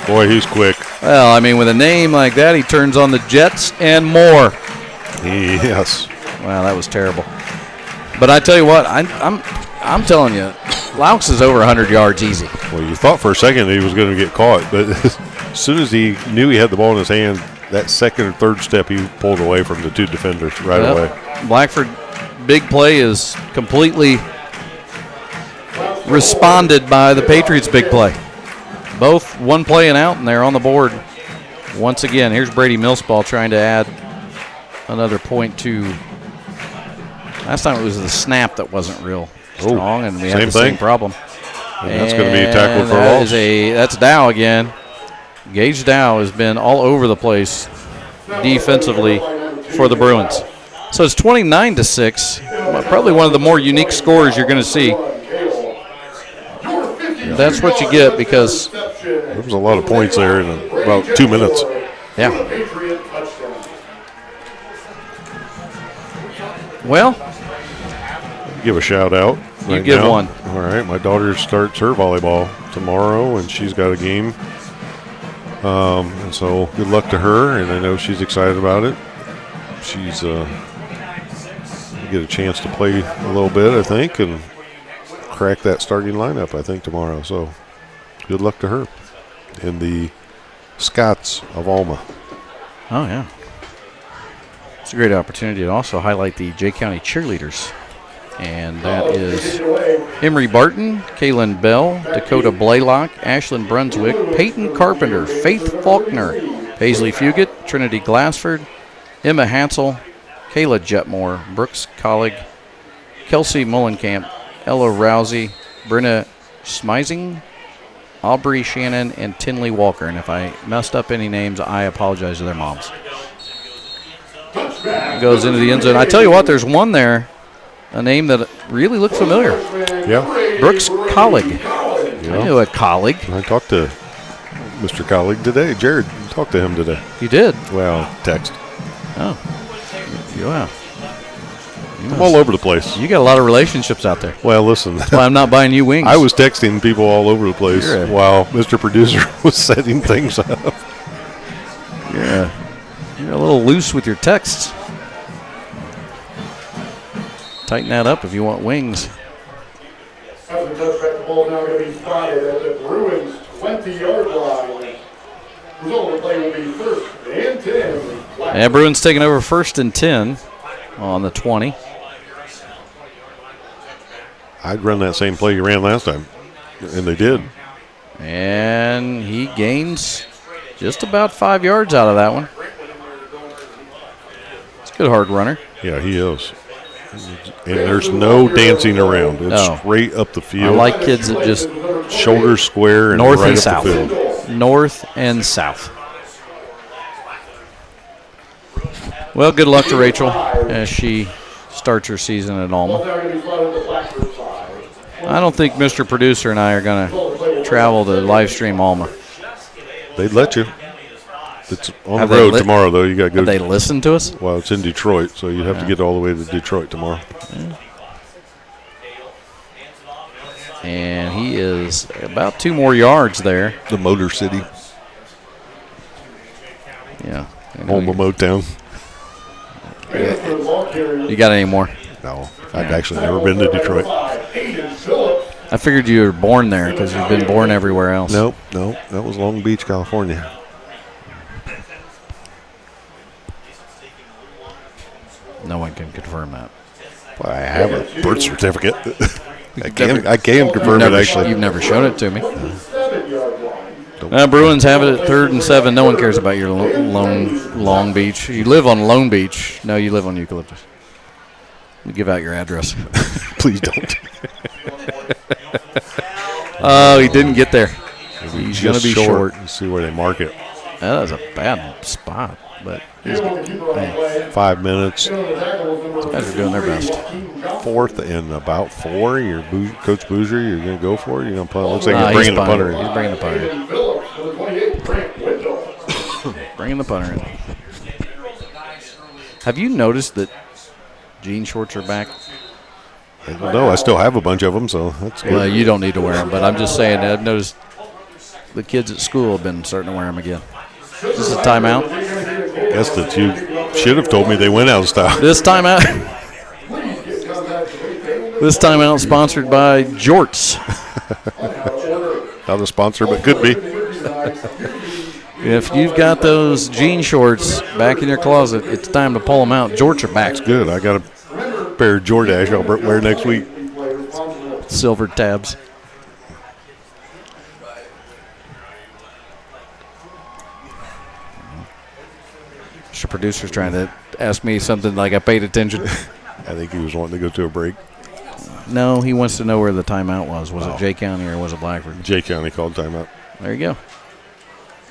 Boy, he's quick. Well, I mean, with a name like that, he turns on the Jets and more. Yes. Wow, that was terrible. But I tell you what, I'm telling you, Laux is over 100 yards easy. Well, you thought for a second he was going to get caught, but as soon as he knew he had the ball in his hand, that second or third step, he pulled away from the two defenders right away. Blackford, big play is completely responded by the Patriots' big play. Both one play and out, and they're on the board once again. Here's Brady Millsball trying to add another point to. Last time it was the snap that wasn't real strong, and we had the same problem. And that's going to be tackled for a loss. That's Dow again. Gage Dow has been all over the place defensively for the Bruins. So it's 29-6. Probably one of the more unique scores you're going to see. That's what you get because there was a lot of points there in about 2 minutes. Yeah. Well, give a shout out. You give now. One. All right, my daughter starts her volleyball tomorrow, and she's got a game. And so good luck to her, and I know she's excited about it. She's get a chance to play a little bit, I think, and crack that starting lineup, I think, tomorrow. So good luck to her and the Scots of Alma. Oh, yeah. It's a great opportunity to also highlight the Jay County cheerleaders. And that is Emery Barton, Kaylin Bell, Dakota Blaylock, Ashlyn Brunswick, Peyton Carpenter, Faith Faulkner, Paisley Fugit, Trinity Glassford, Emma Hansel, Kayla Jetmore, Brooks Collig, Kelsey Mullenkamp, Ella Rousey, Brenna Smizing, Aubrey Shannon, and Tinley Walker. And if I messed up any names, I apologize to their moms. Goes into the end zone. I tell you what, there's one there, a name that really looked familiar. Yeah. Brooks Collig. Yeah. I knew a Collig. I talked to Mr. Collig today. Jared talked to him today. You did? Well, text. Oh. Wow. I'm all over the place. You got a lot of relationships out there. Well, listen. That's why I'm not buying you wings. I was texting people all over the place while Mr. Producer was setting things up. Yeah. You're a little loose with your texts. Tighten that up if you want wings. As the touchback, the ball now going to be spotted at the Bruins 20-yard line. Result of the play will be first and 10. Yeah, Bruins taking over first and 10 on the 20. I'd run that same play you ran last time, and they did. And he gains just about 5 yards out of that one. It's a good hard runner. Yeah, he is. And there's no dancing around. It's straight up the field. I like kids that just shoulders square and north right and up south. the field. North and south. Well, good luck to Rachel as she starts her season at Alma. I don't think Mr. Producer and I are going to travel to live stream Alma. They'd let you. It's on the road tomorrow, though. You got to go. Have they listen to us? Well, it's in Detroit, so you have to get all the way to Detroit tomorrow. Yeah. And he is about 2 more yards there. The Motor City. Yeah. Home of Motown. You got any more? No, I've actually never been to Detroit. I figured you were born there because you've been born everywhere else. Nope, that was Long Beach, California. No one can confirm that. Well, I have a birth certificate. I can confirm it, actually. You've never shown it to me. Bruins have it at 3rd and 7. No one cares about your Long Beach. You live on Lone Beach. No, you live on Eucalyptus. Let me give out your address. Please don't. Oh, he didn't get there. He's going to be short. Let's see where they mark it. That was a bad spot, but he's, 5 minutes. These guys are doing their best. 4th and about 4. Coach Boozer, you're going to go for it? You're going to punt? Looks like you're bringing the punter in. He's bringing the punter in. Bringing the punter in. Have you noticed that jean shorts are back? No, I still have a bunch of them, so that's good. Well, you don't need to wear them, but I'm just saying I've noticed the kids at school have been starting to wear them again. Is this a timeout? I guess that you should have told me they went out of style. This timeout sponsored by Jorts. Not a sponsor, but could be. If you've got those jean shorts back in your closet, it's time to pull them out. Jorts are back. That's good. I got a pair of Jordache I'll wear next week. Silver tabs. Mr. Producer's trying to ask me something like I paid attention. I think he was wanting to go to a break. No, he wants to know where the timeout was. Was it Jay County or was it Blackford? Jay County called timeout. There you go.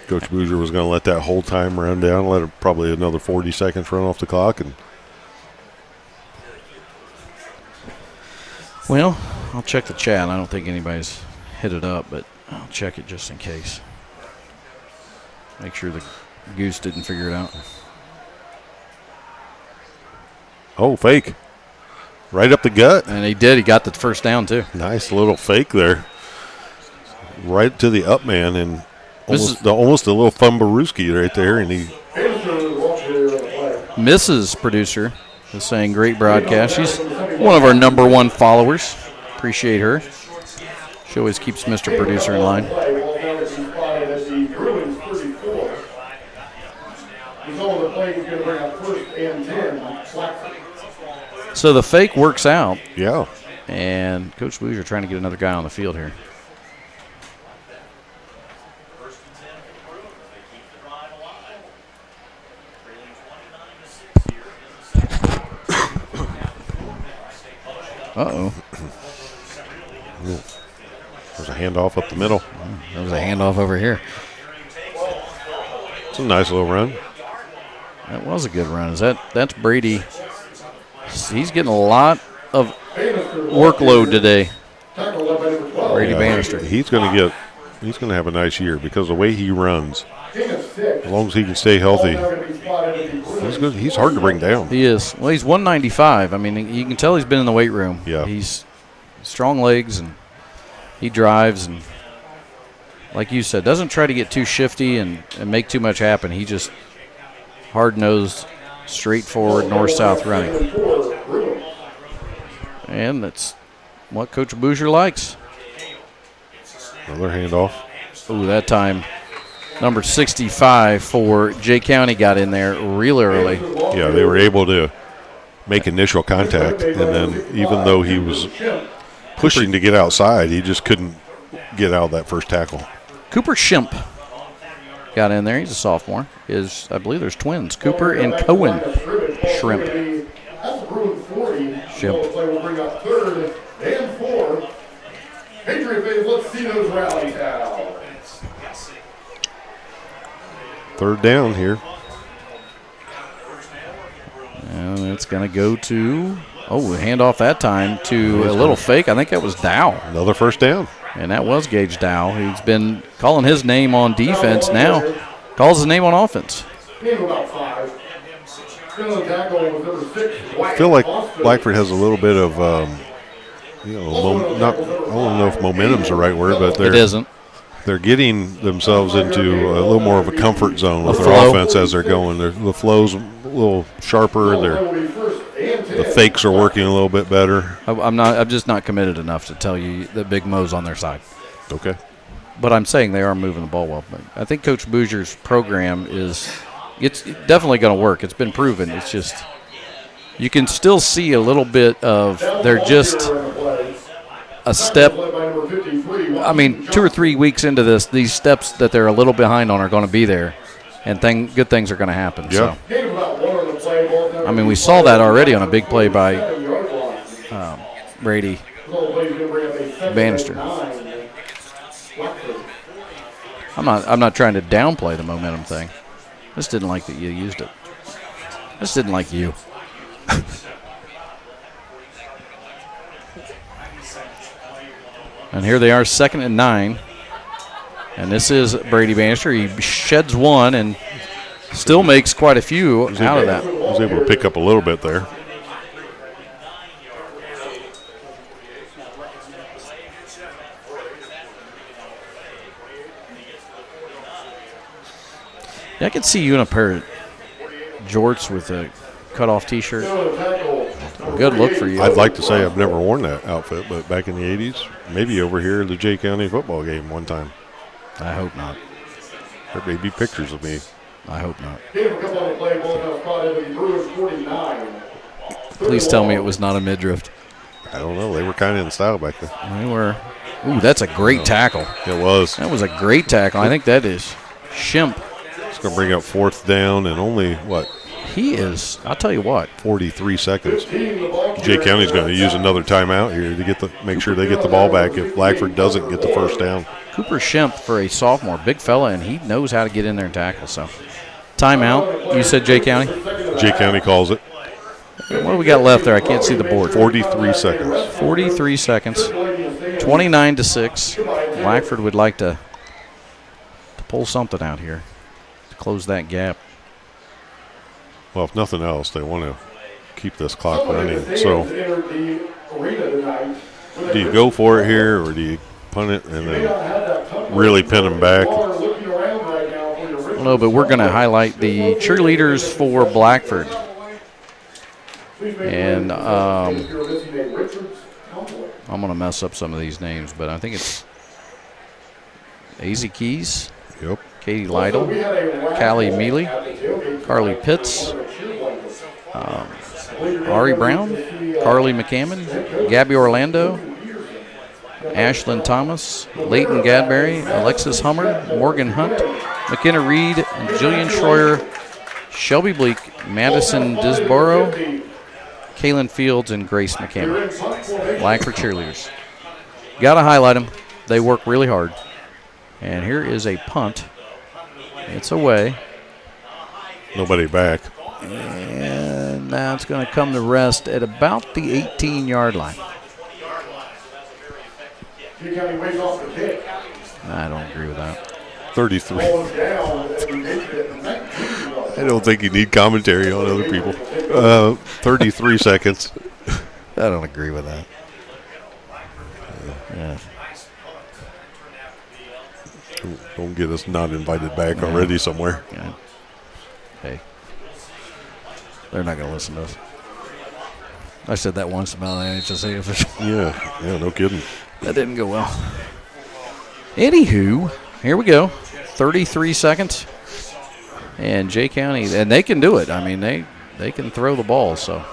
Coach Boozer was going to let that whole time run down, let it probably another 40 seconds run off the clock. And well, I'll check the chat. I don't think anybody's hit it up, but I'll check it just in case. Make sure the goose didn't figure it out. Oh, fake. Right up the gut. And he did. He got the first down, too. Nice little fake there. Right to the up man, and almost a little Fumbarooski right there. And he. Mrs. Producer is saying great broadcast. She's one of our #1 followers. Appreciate her. She always keeps Mr. Producer in line. So the fake works out. Yeah. And Coach Boozer trying to get another guy on the field here. Uh-oh. There's a handoff up the middle. There was a handoff over here. It's a nice little run. That was a good run. That's Brady. He's getting a lot of workload today. Brady Bannister. He's going to have a nice year because the way he runs, as long as he can stay healthy, he's good. He's hard to bring down. He is. Well, he's 195. I mean, you can tell he's been in the weight room. Yeah. He's strong legs and he drives and, like you said, doesn't try to get too shifty and make too much happen. He just hard-nosed, straightforward, north-south running. And that's what Coach Boucher likes. Another handoff. Ooh, that time number 65 for Jay County got in there real early. Yeah, they were able to make initial contact, and then even though he was pushing to get outside, he just couldn't get out of that first tackle. Cooper Shimp got in there. He's a sophomore. I believe there's twins, Cooper and Cohen Shrimp. Shimp. Third down here. And it's going to go to, handoff that time to a little fake. I think that was Dow. Another first down. And that was Gage Dow. He's been calling his name on defense. Now calls his name on offense. I feel like Blackford has a little bit of, I don't know if momentum's the right word, but it isn't. They're getting themselves into a little more of a comfort zone with their offense as they're going. The flow's a little sharper. The fakes are working a little bit better. I'm just not committed enough to tell you that Big Mo's on their side. Okay. But I'm saying they are moving the ball well. But I think Coach Bougier's program it's definitely going to work. It's been proven. It's just you can still see a little bit of they're just a step. I mean, 2 or 3 weeks into this, these steps that they're a little behind on are going to be there, and good things are going to happen. Yeah. So, I mean, we saw that already on a big play by Brady Bannister. I'm not trying to downplay the momentum thing. I just didn't like that you used it. I just didn't like you. And here they are, 2nd and 9. And this is Brady Bannister. He sheds one and still makes quite a few out of that. Was able to pick up a little bit there. Yeah, I could see you in a pair of jorts with a cut-off T-shirt. Good look for you. I'd like to say I've never worn that outfit, but back in the 80s, maybe over here at the Jay County football game one time. I hope not. There may be pictures of me. I hope not. Please tell me it was not a midriff. I don't know. They were kind of in style back then. They were. Ooh, that's a great tackle. It was. That was a great tackle. I think that is Shimp. It's going to bring up 4th down and only, He is, I'll tell you what. 43 seconds. Jay County's going to use another timeout here to make sure they get the ball back if Blackford doesn't get the first down. Cooper Shimp for a sophomore, big fella, and he knows how to get in there and tackle. So, timeout. You said Jay County? Jay County calls it. What do we got left there? I can't see the board. 43 seconds. 43 seconds. 29-6. Blackford would like to pull something out here to close that gap. Well, if nothing else, they want to keep this clock running. So, do you go for it here, or do you punt it and then really pin them back? No, but we're going to highlight the cheerleaders for Blackford. And I'm going to mess up some of these names, but I think it's AZ Keys. Yep. Katie Lytle, Callie Mealy, Carly Pitts, Ari Brown, Carly McCammon, Gabby Orlando, Ashlyn Thomas, Leighton Gadberry, Alexis Hummer, Morgan Hunt, McKenna Reed, Jillian Schroyer, Shelby Bleak, Madison Disborough, Kaylin Fields, and Grace McCammon. Blackford cheerleaders. Got to highlight them. They work really hard. And here is a punt. It's away. Nobody back. And now it's going to come to rest at about the 18-yard line. I don't agree with that. 33. I don't think you need commentary on other people. 33 seconds. I don't agree with that. Yeah. Don't get us not invited back already somewhere. Yeah. Hey, they're not going to listen to us. I said that once about the NHSA official. Yeah, no kidding. That didn't go well. Anywho, here we go. 33 seconds. And Jay County, and they can do it. I mean, they can throw the ball, so.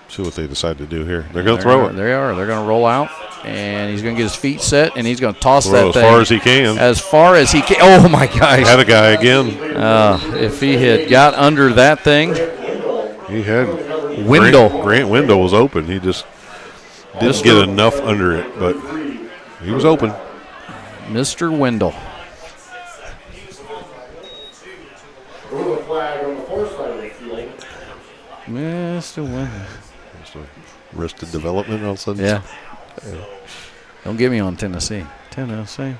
See what they decide to do here. They're going to throw it. They are. They're going to roll out, and he's going to get his feet set, and he's going to toss that as thing. Far as he can. As far as he can. Oh, my gosh. Had a guy again. If he had got under that thing. He had. Wendell. Grant Wendell was open. He just didn't get enough under it, but he was open. Mr. Wendell. Mr. Win. Arrested development all of a sudden. Yeah. Don't get me on Tennessee. Tennessee.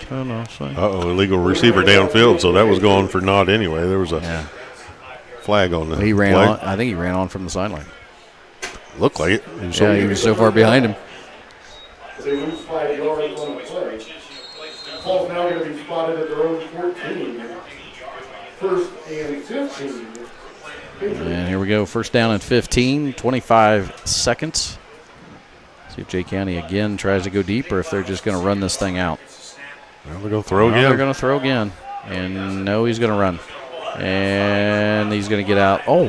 Illegal receiver downfield, so that was going for naught anyway. There was a flag on the He ran flag. on. I think he ran on from the sideline. Looked like it. He was so far behind him. They lose 5 yards on the play. Ball's now going to be spotted at their own 14. First and 15. And here we go. First down and 15, 25 seconds. See if Jay County again tries to go deep or if they're just going to run this thing out. Well, they're going to throw again. They're going to throw again. And no, he's going to run. And he's going to get out. Oh.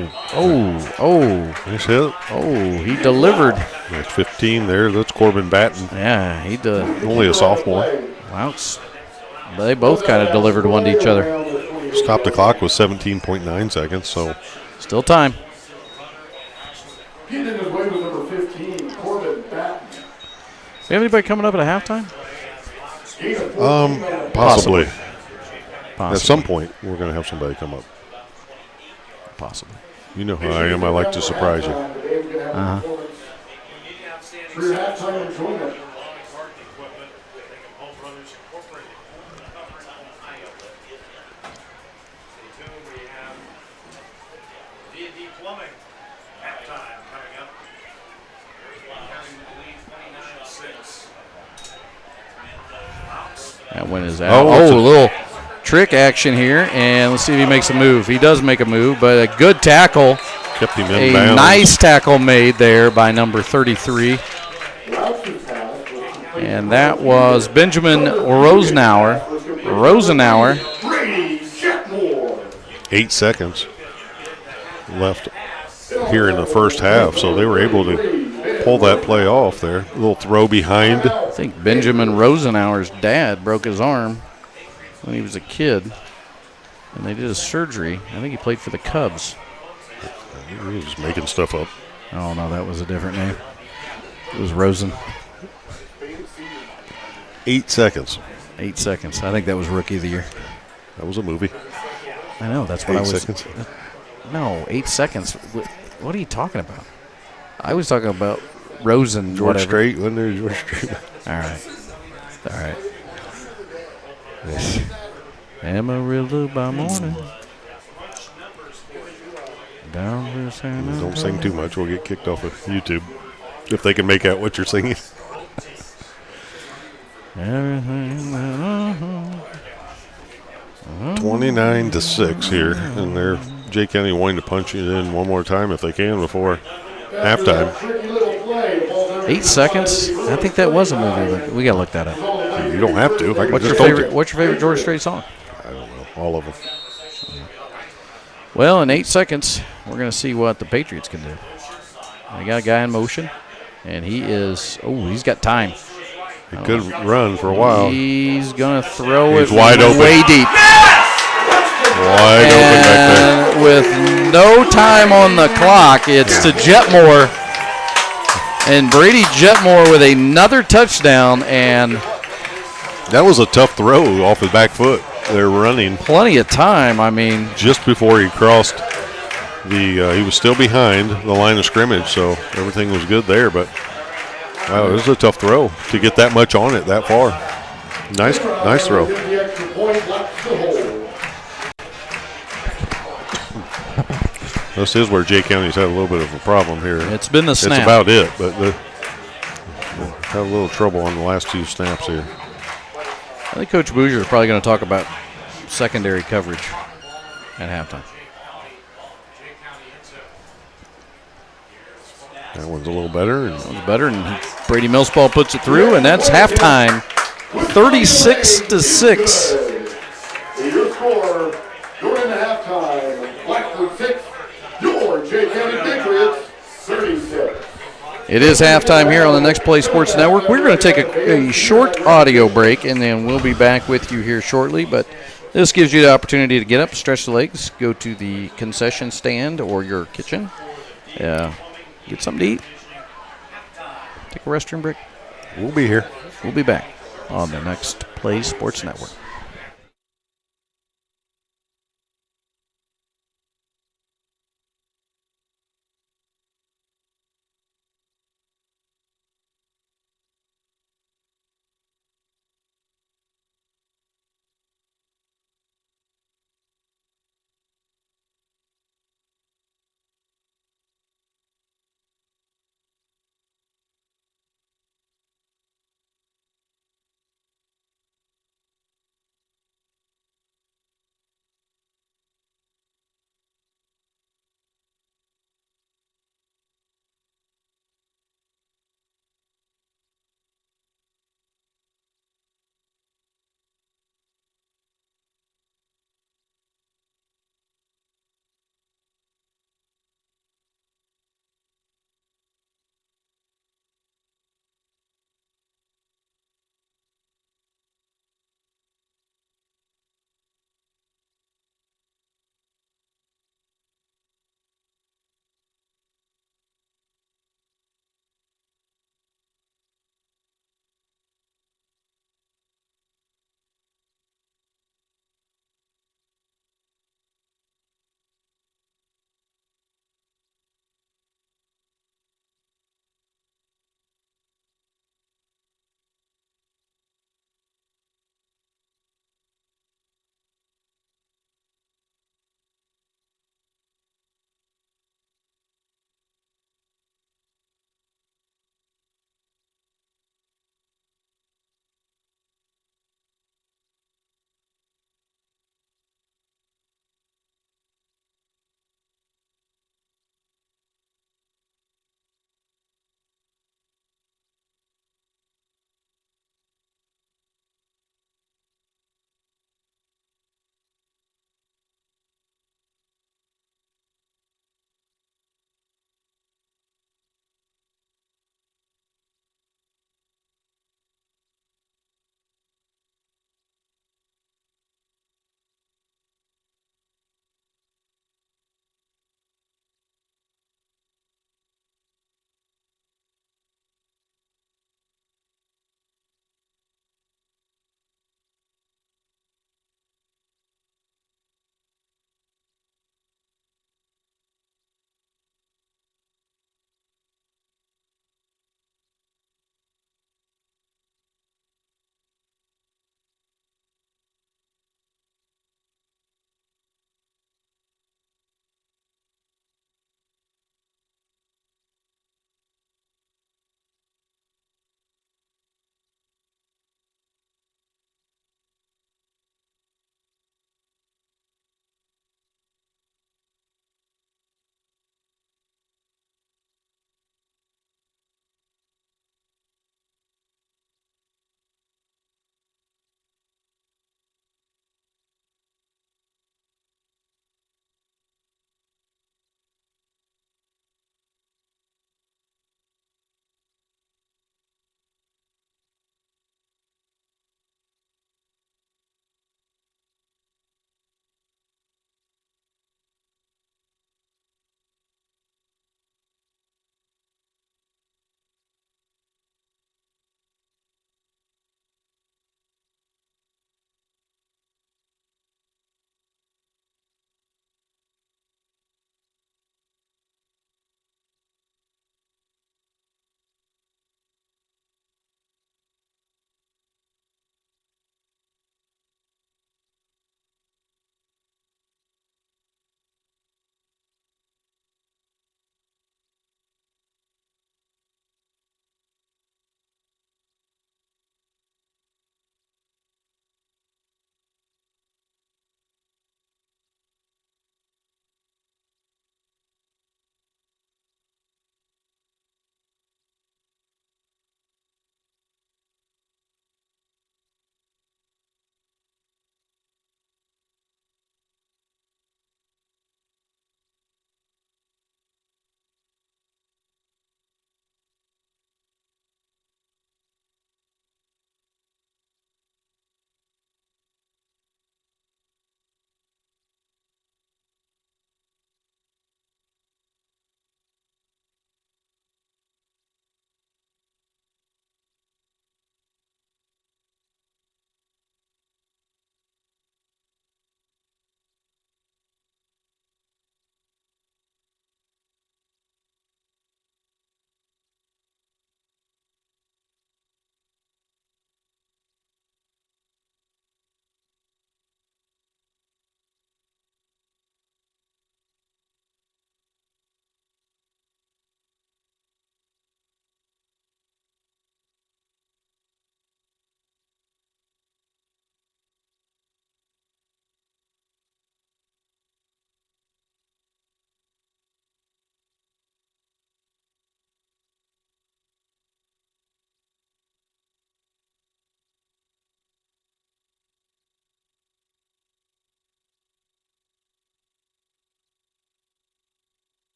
Nice hit. Oh, he delivered. Nice 15 there. That's Corbin Batten. Yeah, he did. Only a sophomore. Wow. They both kind of delivered one to each other. Stopped the clock with 17.9 seconds, so. Still time. Getting in his way with number 15, Corbin Batten. Do you have anybody coming up at a halftime? Possibly. Possibly. At some point, we're going to have somebody come up. Possibly. You know how I am. I like to surprise you. Uh-huh. For your halftime enjoyment. That one is out. A little trick action here, and let's see if he makes a move. He does make a move, but a good tackle. Kept him in bounds. A nice tackle made there by number 33. And that was Benjamin Rosenauer. 8 seconds left here in the first half, so they were able to pull that play off there. A little throw behind. I think Benjamin Rosenauer's dad broke his arm when he was a kid, and they did a surgery. I think he played for the Cubs. He was just making stuff up. Oh, no, that was a different name. It was Rosen. 8 seconds. 8 seconds. I think that was Rookie of the Year. That was a movie. I know. That's what 8 I was. seconds. No, 8 seconds. What are you talking about? I was talking about Rosen. George whatever. Strait, wasn't there? George Strait. All right. Amarillo by morning. Down to San Antonio. Don't sing too much. We'll get kicked off of YouTube if they can make out what you're singing. Everything. 29-6 here, and they're Jay County wanting to punch it in one more time if they can before halftime. 8 seconds. I think that was a movie, but we gotta look that up. You don't have to. What's your favorite George Strait song? I don't know. All of them. Well, in 8 seconds, we're going to see what the Patriots can do. They got a guy in motion, and he's got time. He could run for a while. He's going to throw it wide open. Way deep. Wide open back there. With no time on the clock, it's to Jetmore. And Brady Jetmore with another touchdown, and that was a tough throw off his back foot. They're running. Plenty of time. I mean, just before he crossed he was still behind the line of scrimmage, so everything was good there. But wow, it was a tough throw to get that much on it that far. Nice throw. This is where Jay County's had a little bit of a problem here. It's been the snap. It's about it, but they had a little trouble on the last 2 snaps here. I think Coach Bouger is probably going to talk about secondary coverage at halftime. That one's a little better. That one's better, and Brady Millsball puts it through, and that's halftime, 36-6. Your score during the halftime, Blackford 6, your Jay County Patriots 36. It is halftime here on the Next Play Sports Network. We're going to take a short audio break, and then we'll be back with you here shortly. But this gives you the opportunity to get up, stretch the legs, go to the concession stand or your kitchen, get something to eat, take a restroom break. We'll be here. We'll be back on the Next Play Sports Network.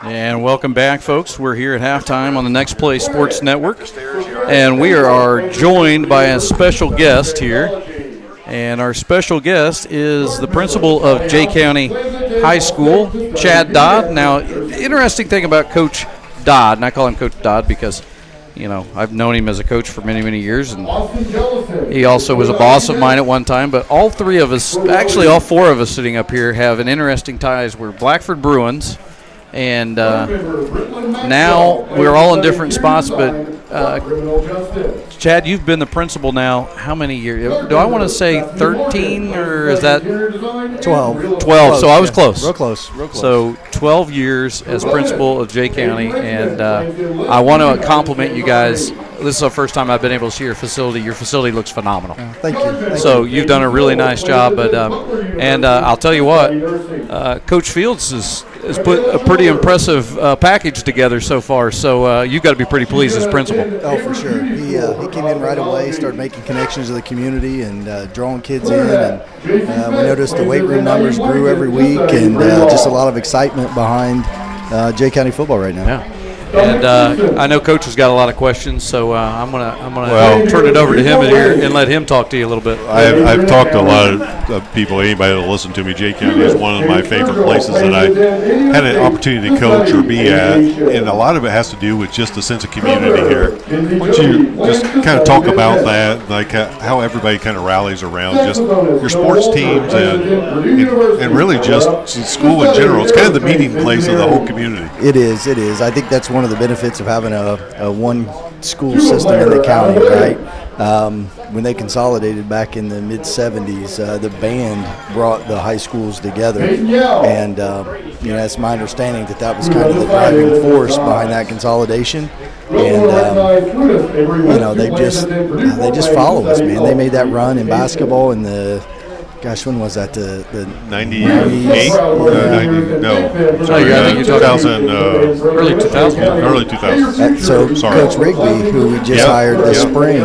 And welcome back, folks. We're here at halftime on the Next Play Sports Network, and we are joined by a special guest here. And our special guest is the principal of Jay County High School, Chad Dodd. Now, interesting thing about Coach Dodd, and I call him Coach Dodd because, you know, I've known him as a coach for many, many years, and he also was a boss of mine at one time. But all three of us, actually all four of us sitting up here, have an interesting ties. We're Blackford Bruins. And now we're all in different spots, but Chad, you've been the principal now how many years? Do I want to say 13 or is that 12? 12, so I was close. Real close. So 12 years as principal of Jay County, and I want to compliment you guys. This is the first time I've been able to see your facility. Your facility looks phenomenal. Thank you. So you've done a really nice job, but I'll tell you what, Coach Fields has put a pretty impressive package together so far. So you've got to be pretty pleased as principal. Oh, for sure. He came in right away, started making connections to the community and drawing kids in. And we noticed the weight room numbers grew every week, and just a lot of excitement behind Jay County football right now. Yeah. And I know Coach has got a lot of questions, so I'm gonna turn it over to him and let him talk to you a little bit. I've talked to a lot of people, anybody that'll listen to me. Jay County is one of my favorite places that I had an opportunity to coach or be at, and a lot of it has to do with just the sense of community here. Why don't you just kind of talk about that, like how everybody kind of rallies around just your sports teams and really just school in general. It's kind of the meeting place of the whole community. It is. I think that's one of the benefits of having a one school system in the county, right? When they consolidated back in the mid-'70s, the band brought the high schools together, and it's my understanding that was kind of the driving force behind that consolidation. And they just follow us, man. They made that run in basketball in the. Gosh, when was that? The 98? No. Sorry, I think you're talking 2000. Early 2000. Early 2000. So Coach Rigby, who we just hired this spring,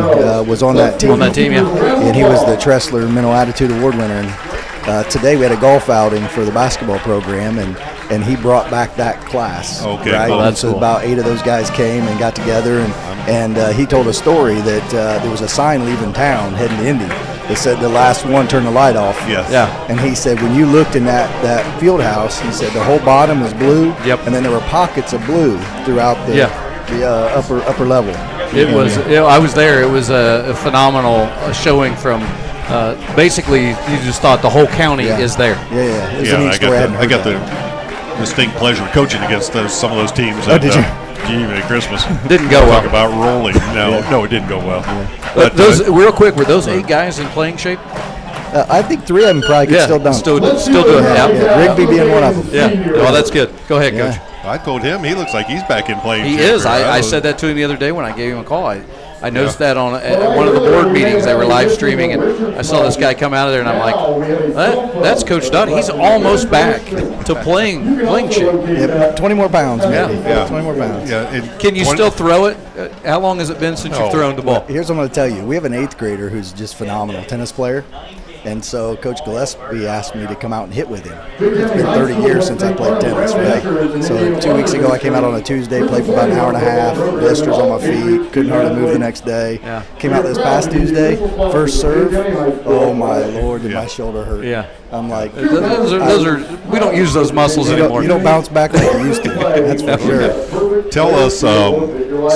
was on that team. On that team, yeah. And he was the Tressler Mental Attitude Award winner. And today we had a golf outing for the basketball program, and he brought back that class. Okay, right? cool. And so about 8 of those guys came and got together, and he told a story that there was a sign leaving town heading to Indy. It said the last one turned the light off. Yes. Yeah. And he said when you looked in that field house, he said the whole bottom was blue. Yep. And then there were pockets of blue throughout the upper level. It was. I was there. It was a phenomenal showing from. Basically, you just thought the whole county is there. Yeah. It was a neat story. I got the distinct pleasure of coaching against some of those teams. Oh, did you? At Christmas. Didn't go well. Talk about rolling. No, it didn't go well. Yeah. But those real quick, were those 8 guys in playing shape? I think 3 of them probably could still dunk. Still doing it. Yeah. Rigby being one of them. Yeah. Well, that's good. Go ahead, Coach. I told him he looks like he's back in playing shape. He is. I said that to him the other day when I gave him a call. I noticed that at one of the board meetings. They were live streaming, and I saw this guy come out of there, and I'm like, that's Coach Dodd. He's almost back to playing shape. Yeah, 20 more pounds, maybe. Yeah. 20 more pounds. Yeah, Can you still throw it? How long has it been since you've thrown the ball? Here's what I'm going to tell you. We have an 8th grader who's just phenomenal, tennis player. And so Coach Gillespie asked me to come out and hit with him. It's been 30 years since I played tennis, right? So 2 weeks ago I came out on a Tuesday, played for about an hour and a half, blisters on my feet, couldn't hardly move the next day. Yeah. Came out this past Tuesday, first serve, oh my Lord, did my shoulder hurt. Yeah. I'm like, those are we don't use those muscles anymore. You don't bounce back like you used to. That's for sure. Tell us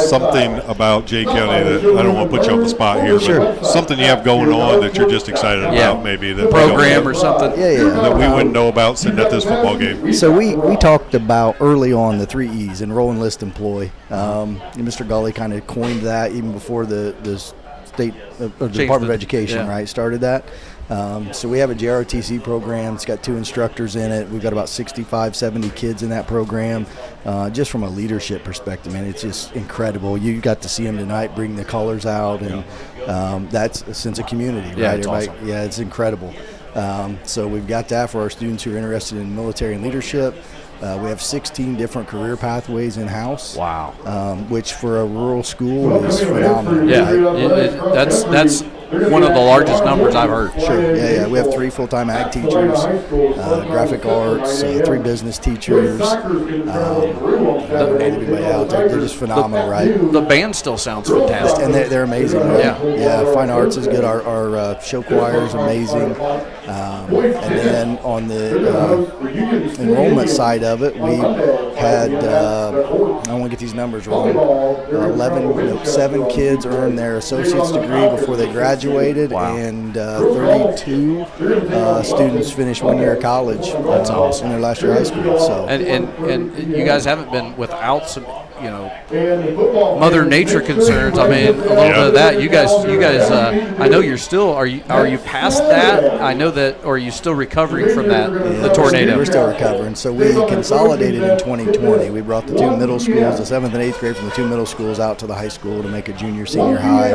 something about Jay County that I don't want to put you on the spot here, but something you have going on that you're just excited about, maybe that program or something. That we wouldn't know about sitting at this football game. So we talked about early on the 3 E's: enroll, enlist, employ. Mr. Gully kind of coined that even before the state or the Department of Education started that. So we have a JROTC program. It's got 2 instructors in it. We've got about 65, 70 kids in that program. Just from a leadership perspective, man, it's just incredible. You got to see them tonight bring the colors out, and that's a sense of community, right? It's awesome. Yeah, it's incredible. So we've got that for our students who are interested in military and leadership. We have 16 different career pathways in-house. Wow. Which for a rural school is phenomenal. Yeah, right? that's one of the largest numbers I've heard. Sure. Yeah. We have 3 full-time ag teachers, graphic arts, 3 business teachers. Everybody out there, they're just phenomenal, right? The band still sounds fantastic, and they're amazing. Right? Yeah. Fine arts is good. Our show choir is amazing. And then on the enrollment side of it, we had I don't want to get these numbers wrong. 7 kids earned their associate's degree before they graduated, and 32 students finished 1 year of college. That's awesome. In their last year of high school. So and you guys haven't been without some, Mother Nature concerns. I mean, a little bit of that. You guys. I know you're still. Are you past that? I know that. Or are you still recovering from that? The tornado. We're still recovering. So we consolidated in 2020. We brought the 2 middle schools, the 7th and 8th grade, from the 2 middle schools out to the high school to make a junior senior high.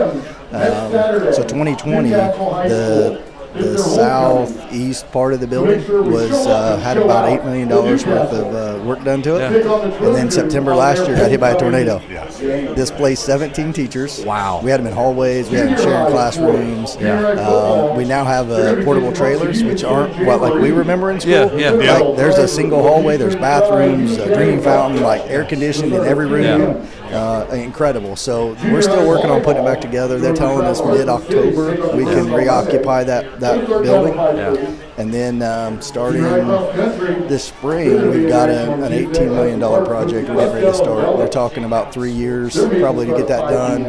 So 2020, the southeast part of the building had about $8 million worth of work done to it. Yeah. And then September last year got hit by a tornado. Yeah. Displaced 17 teachers. Wow. We had them in hallways. We had them sharing classrooms. Yeah. We now have portable trailers, which aren't like we remember in school. Yeah. Like, there's a single hallway. There's bathrooms, a drinking fountain, like air conditioned in every room. Yeah. Incredible. So we're still working on putting it back together. They're telling us mid-October we can reoccupy that building. Yeah. And then starting this spring, we've got an $18 million project we're getting ready to start. They're talking about 3 years probably to get that done.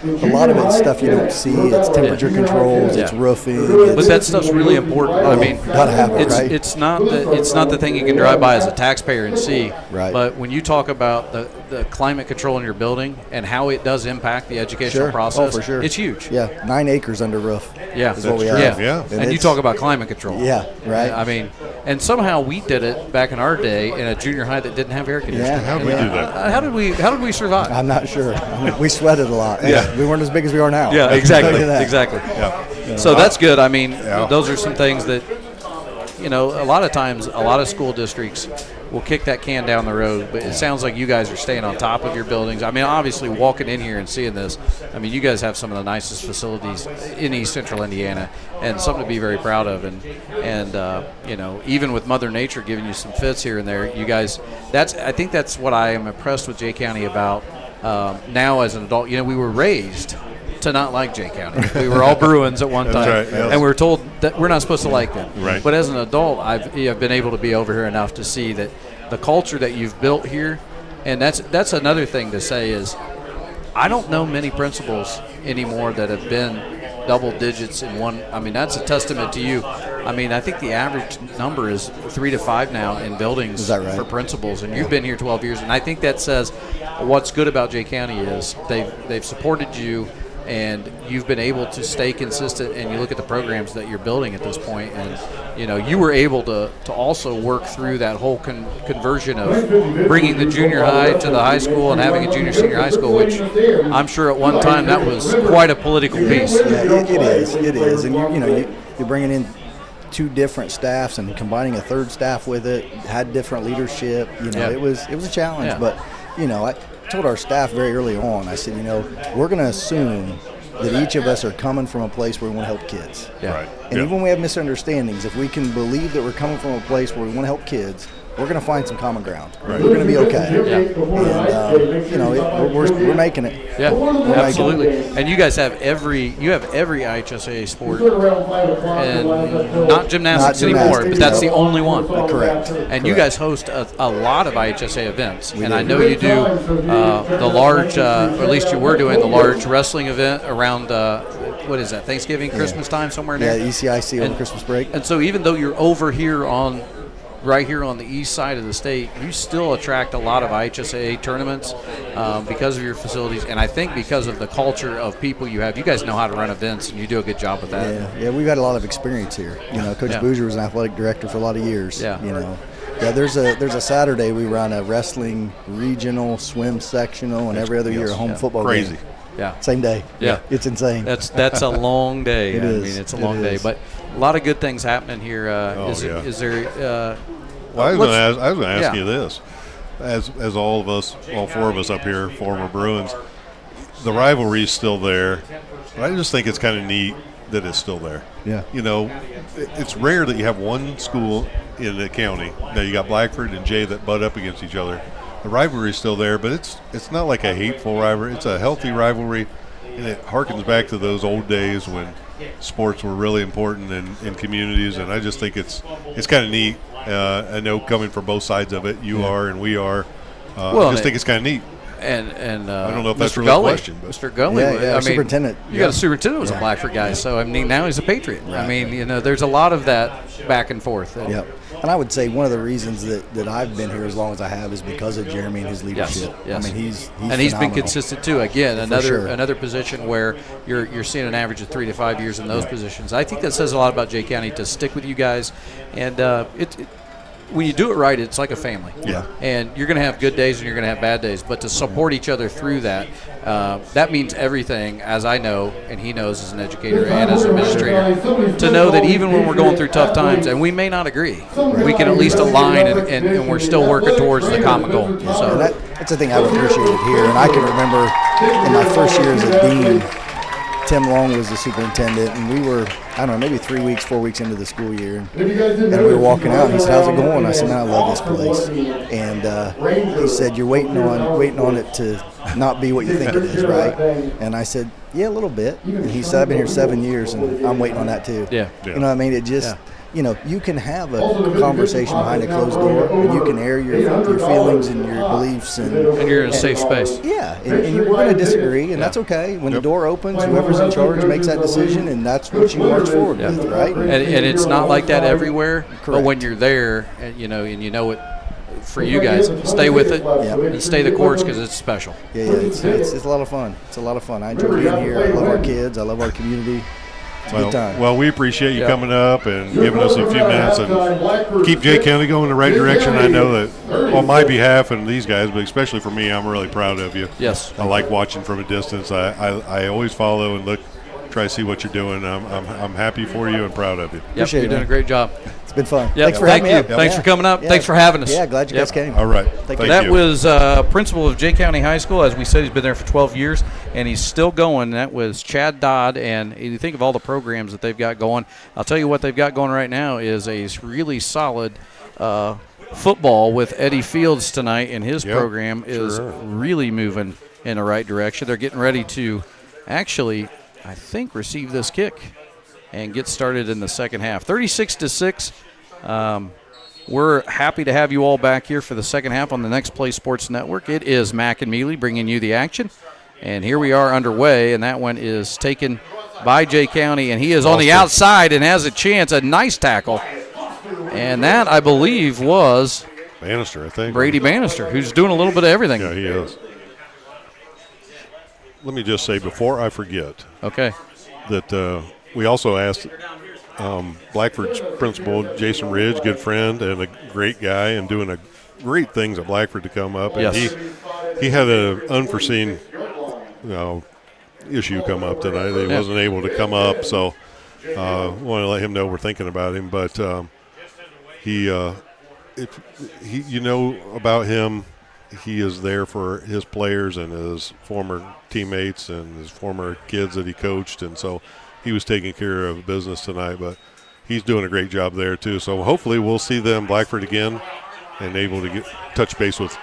A lot of it's stuff you don't see. It's temperature controls. It's roofing. But that stuff's really important. I mean, gotta have it, right? It's not the thing you can drive by as a taxpayer and see. Right. But when you talk about the climate control in your building and how it does impact the educational process, for sure. It's huge. Yeah, 9 acres under roof. Yeah, is what we have. Yeah. And you talk about climate control. Yeah, right. I mean, and somehow we did it back in our day in a junior high that didn't have air conditioning. Yeah. How did we do that? How did we survive? I'm not sure. I mean, we sweated a lot. Yeah. We weren't as big as we are now. Yeah, exactly. Exactly. Yeah. So that's good. I mean, those are some things that, a lot of times, a lot of school districts will kick that can down the road, but it sounds like you guys are staying on top of your buildings. I mean, obviously, walking in here and seeing this, I mean, you guys have some of the nicest facilities in East Central Indiana, and something to be very proud of. And even with Mother Nature giving you some fits here and there, you guys, I think that's what I am impressed with Jay County about now as an adult. We were raised to not like Jay County. We were all Bruins at one time, right, yes. and we were told that we're not supposed to like them. Right. But as an adult, I've been able to be over here enough to see that the culture that you've built here, and that's another thing to say is, I don't know many principals anymore that have been double digits in one. I mean, that's a testament to you. I mean, I think the average number is 3 to 5 now in buildings. Is that right? For principals, and you've been here 12 years, and I think that says what's good about Jay County is they've supported you, and you've been able to stay consistent, and you look at the programs that you're building at this point, and you were able to also work through that whole conversion of bringing the junior high to the high school and having a junior senior high school, which I'm sure at one time that was quite a political piece. Yeah, it is, and you're bringing in 2 different staffs and combining a 3rd staff with it, had different leadership. It was a challenge, but I told our staff very early on, I said, we're going to assume that each of us are coming from a place where we want to help kids. Yeah. Right. And even when we have misunderstandings, if we can believe that we're coming from a place where we want to help kids, we're going to find some common ground. Right. We're going to be okay. Yeah. And we're making it. Yeah, We're absolutely. making it. And you guys have every IHSA sport, and not gymnastics anymore, but that's the only one. Correct. And you guys host a lot of IHSA events, and I know you do the large, or at least you were doing the large wrestling event around. What is that? Thanksgiving, Christmas time, somewhere in there. Yeah, ECIC over Christmas break. And so even though you're over here right here on the east side of the state, you still attract a lot of IHSAA tournaments because of your facilities, and I think because of the culture of people you have. You guys know how to run events, and you do a good job with that. Yeah, we've had a lot of experience here. Coach Boozer was an athletic director for a lot of years. Yeah. There's a Saturday we run a wrestling regional, swim sectional, and every other year a home football Crazy. game. Yeah. Same day. Yeah. It's insane. That's a long day. It I is. mean, it's a It long day, is. but a lot of good things happening here. Is there? Well, I was going to ask yeah. you this, as all 4 of us up here, former Bruins, the rivalry's still there. But I just think it's kind of neat that it's still there. Yeah. You know, it's rare that you have one school in the county. Now you got Blackford and Jay that butt up against each other. The rivalry is still there, but it's not like a hateful rivalry. It's a healthy rivalry, and it harkens back to those old days when sports were really important in communities. And I just think it's kind of neat. I know coming from both sides of it, you are and we are. I just think it's kind of neat. And I don't know if Mr. that's really Gully, a question. But. Mr. Gully, our superintendent. You got a superintendent who was a Blackford guy, so I mean now he's a Patriot. Right. I mean, you know, there's a lot of that back and forth. Yep. And I would say one of the reasons that I've been here as long as I have is because of Jeremy and his leadership. Yes. I mean, he's and he's been consistent too. Again, sure. another position where you're seeing an average of 3 to 5 years in those positions. I think that says a lot about Jay County to stick with you guys, and when you do it right, it's like a family. Yeah. And you're going to have good days and you're going to have bad days, but to support each other through that, that means everything, as I know, and he knows as an educator and as an administrator, to know that even when we're going through tough times, and we may not agree, we can at least align and we're still working towards the common goal. So that's the thing I've appreciated here. And I can remember in my first year as a dean, Tim Long was the superintendent, and we were, I don't know, maybe 4 weeks into the school year, and we were walking out, and he said, "How's it going?" I said, "Man, I love this place." And he said, "You're waiting on it to not be what you think it is, right?" And I said, "Yeah, a little bit." And he said, "I've been here 7 years, and I'm waiting on that too." Yeah. You know what I mean? It just, you know, you can have a conversation behind a closed door, and you can air your feelings and your beliefs, and you're in a safe space. Yeah, and we're going to disagree, and that's okay. When the door opens, whoever's in charge makes that decision, and that's what you march forward with, right? And it's not like that everywhere. But when you're there, and you know it. For you guys, stay with it and stay the course because it's special. Yeah, it's a lot of fun. It's a lot of fun. I enjoy being here. I love our kids. I love our community. Well, we appreciate you coming up and giving us a few minutes and keep Jay County going in the right direction. I know that on my behalf and these guys, but especially for me, I'm really proud of you. Yes. I like watching from a distance. I always follow and try to see what you're doing. I'm happy for you and proud of you. Yep, you're doing a great job. It's been fun. Yep. Thanks for having me up. Thanks for coming up. Thanks for having us. Yeah, glad you guys came. All right. Thank you. That was principal of Jay County High School. As we said, he's been there for 12 years, and he's still going. That was Chad Dodd, and you think of all the programs that they've got going. I'll tell you what they've got going right now is a really solid football with Eddie Fields tonight, and his program is really moving in the right direction. They're getting ready to actually, I think, receive this kick and get started in the second half. 36-6. We're happy to have you all back here for the second half on the Next Play Sports Network. It is Mack and Mealy bringing you the action. And here we are underway, and that one is taken by Jay County, and he is on the outside and has a chance, a nice tackle. And that, I believe, was Bannister, I think. Brady Bannister, who's doing a little bit of everything. Yeah, he is. Let me just say before I forget that we also asked Blackford's principal, Jason Ridge, good friend and a great guy and doing great things at Blackford to come up. And he had an unforeseen issue come up tonight. He wasn't able to come up, so want to let him know we're thinking about him. But you know about him, he is there for his players and his former teammates and his former kids that he coached, and so he was taking care of business tonight, but he's doing a great job there too. So hopefully we'll see them Blackford again and able to touch base with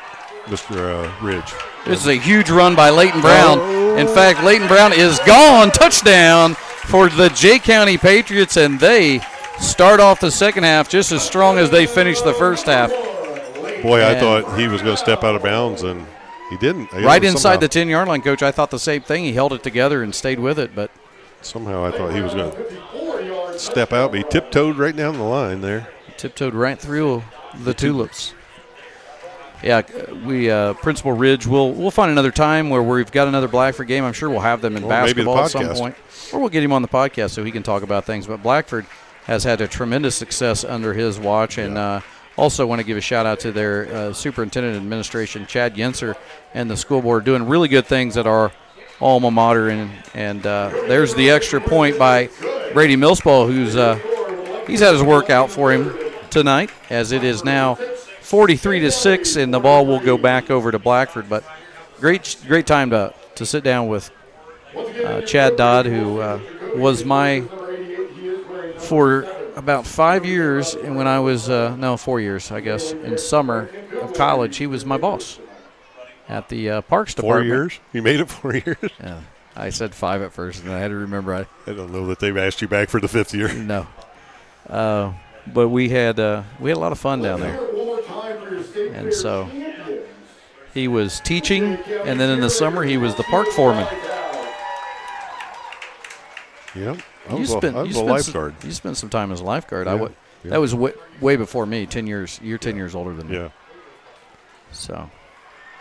Mr. Ridge. This is a huge run by Leighton Brown. In fact, Leighton Brown is gone. Touchdown for the Jay County Patriots, and they start off the second half just as strong as they finished the first half. Boy, I thought he was going to step out of bounds, and he didn't. Right inside the 10-yard line, Coach. I thought the same thing. He held it together and stayed with it, but somehow I thought he was going to step out, but he tiptoed right down the line there. Tiptoed right through the tulips. Yeah, we Principal Ridge, we'll find another time where we've got another Blackford game. I'm sure we'll have them in basketball at some point. Or we'll get him on the podcast so he can talk about things. But Blackford has had a tremendous success under his watch, and also want to give a shout-out to their superintendent and administration, Chad Yenser, and the school board doing really good things at our alma mater. And there's the extra point by Brady Millspaw, who's he's had his work out for him tonight, as it is now 43-6, and the ball will go back over to Blackford. But great time to to sit down with Chad Dodd, who was for about 5 years, and when I was 4 years, I guess, in summer of college, he was my boss at the Parks Department. 4 years? You made it 4 years? Yeah. I said 5 at first, and I had to remember. I don't know that they've asked you back for the 5th year. No. But we had a lot of fun down there. And so he was teaching, and then in the summer he was the park foreman. Yeah, I was a lifeguard. You spent some time as a lifeguard. Yeah, That was way before me. 10 years. You're 10 years older than me. Yeah. So.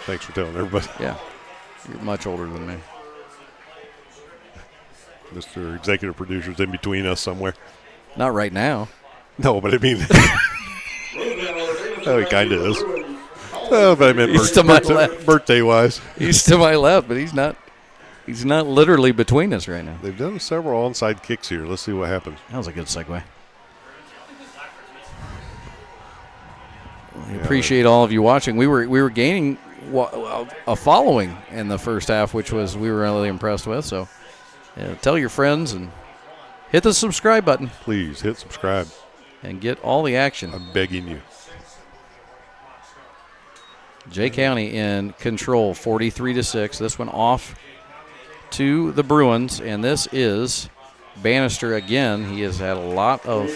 Thanks for telling everybody. Yeah, you're much older than me. Mr. Executive Producer's in between us somewhere. Not right now. No, but I mean, oh, he kind of is. Oh, but I meant birthday-wise. He's to my left, but he's not. He's not literally between us right now. They've done several onside kicks here. Let's see what happens. That was a good segue. We appreciate all of you watching. We were gaining a following in the first half, which we were really impressed with. So tell your friends and hit the subscribe button. Please hit subscribe. And get all the action. I'm begging you. Jay County in control, 43-6. This one off to the Bruins, and this is Bannister again. He has had a lot of.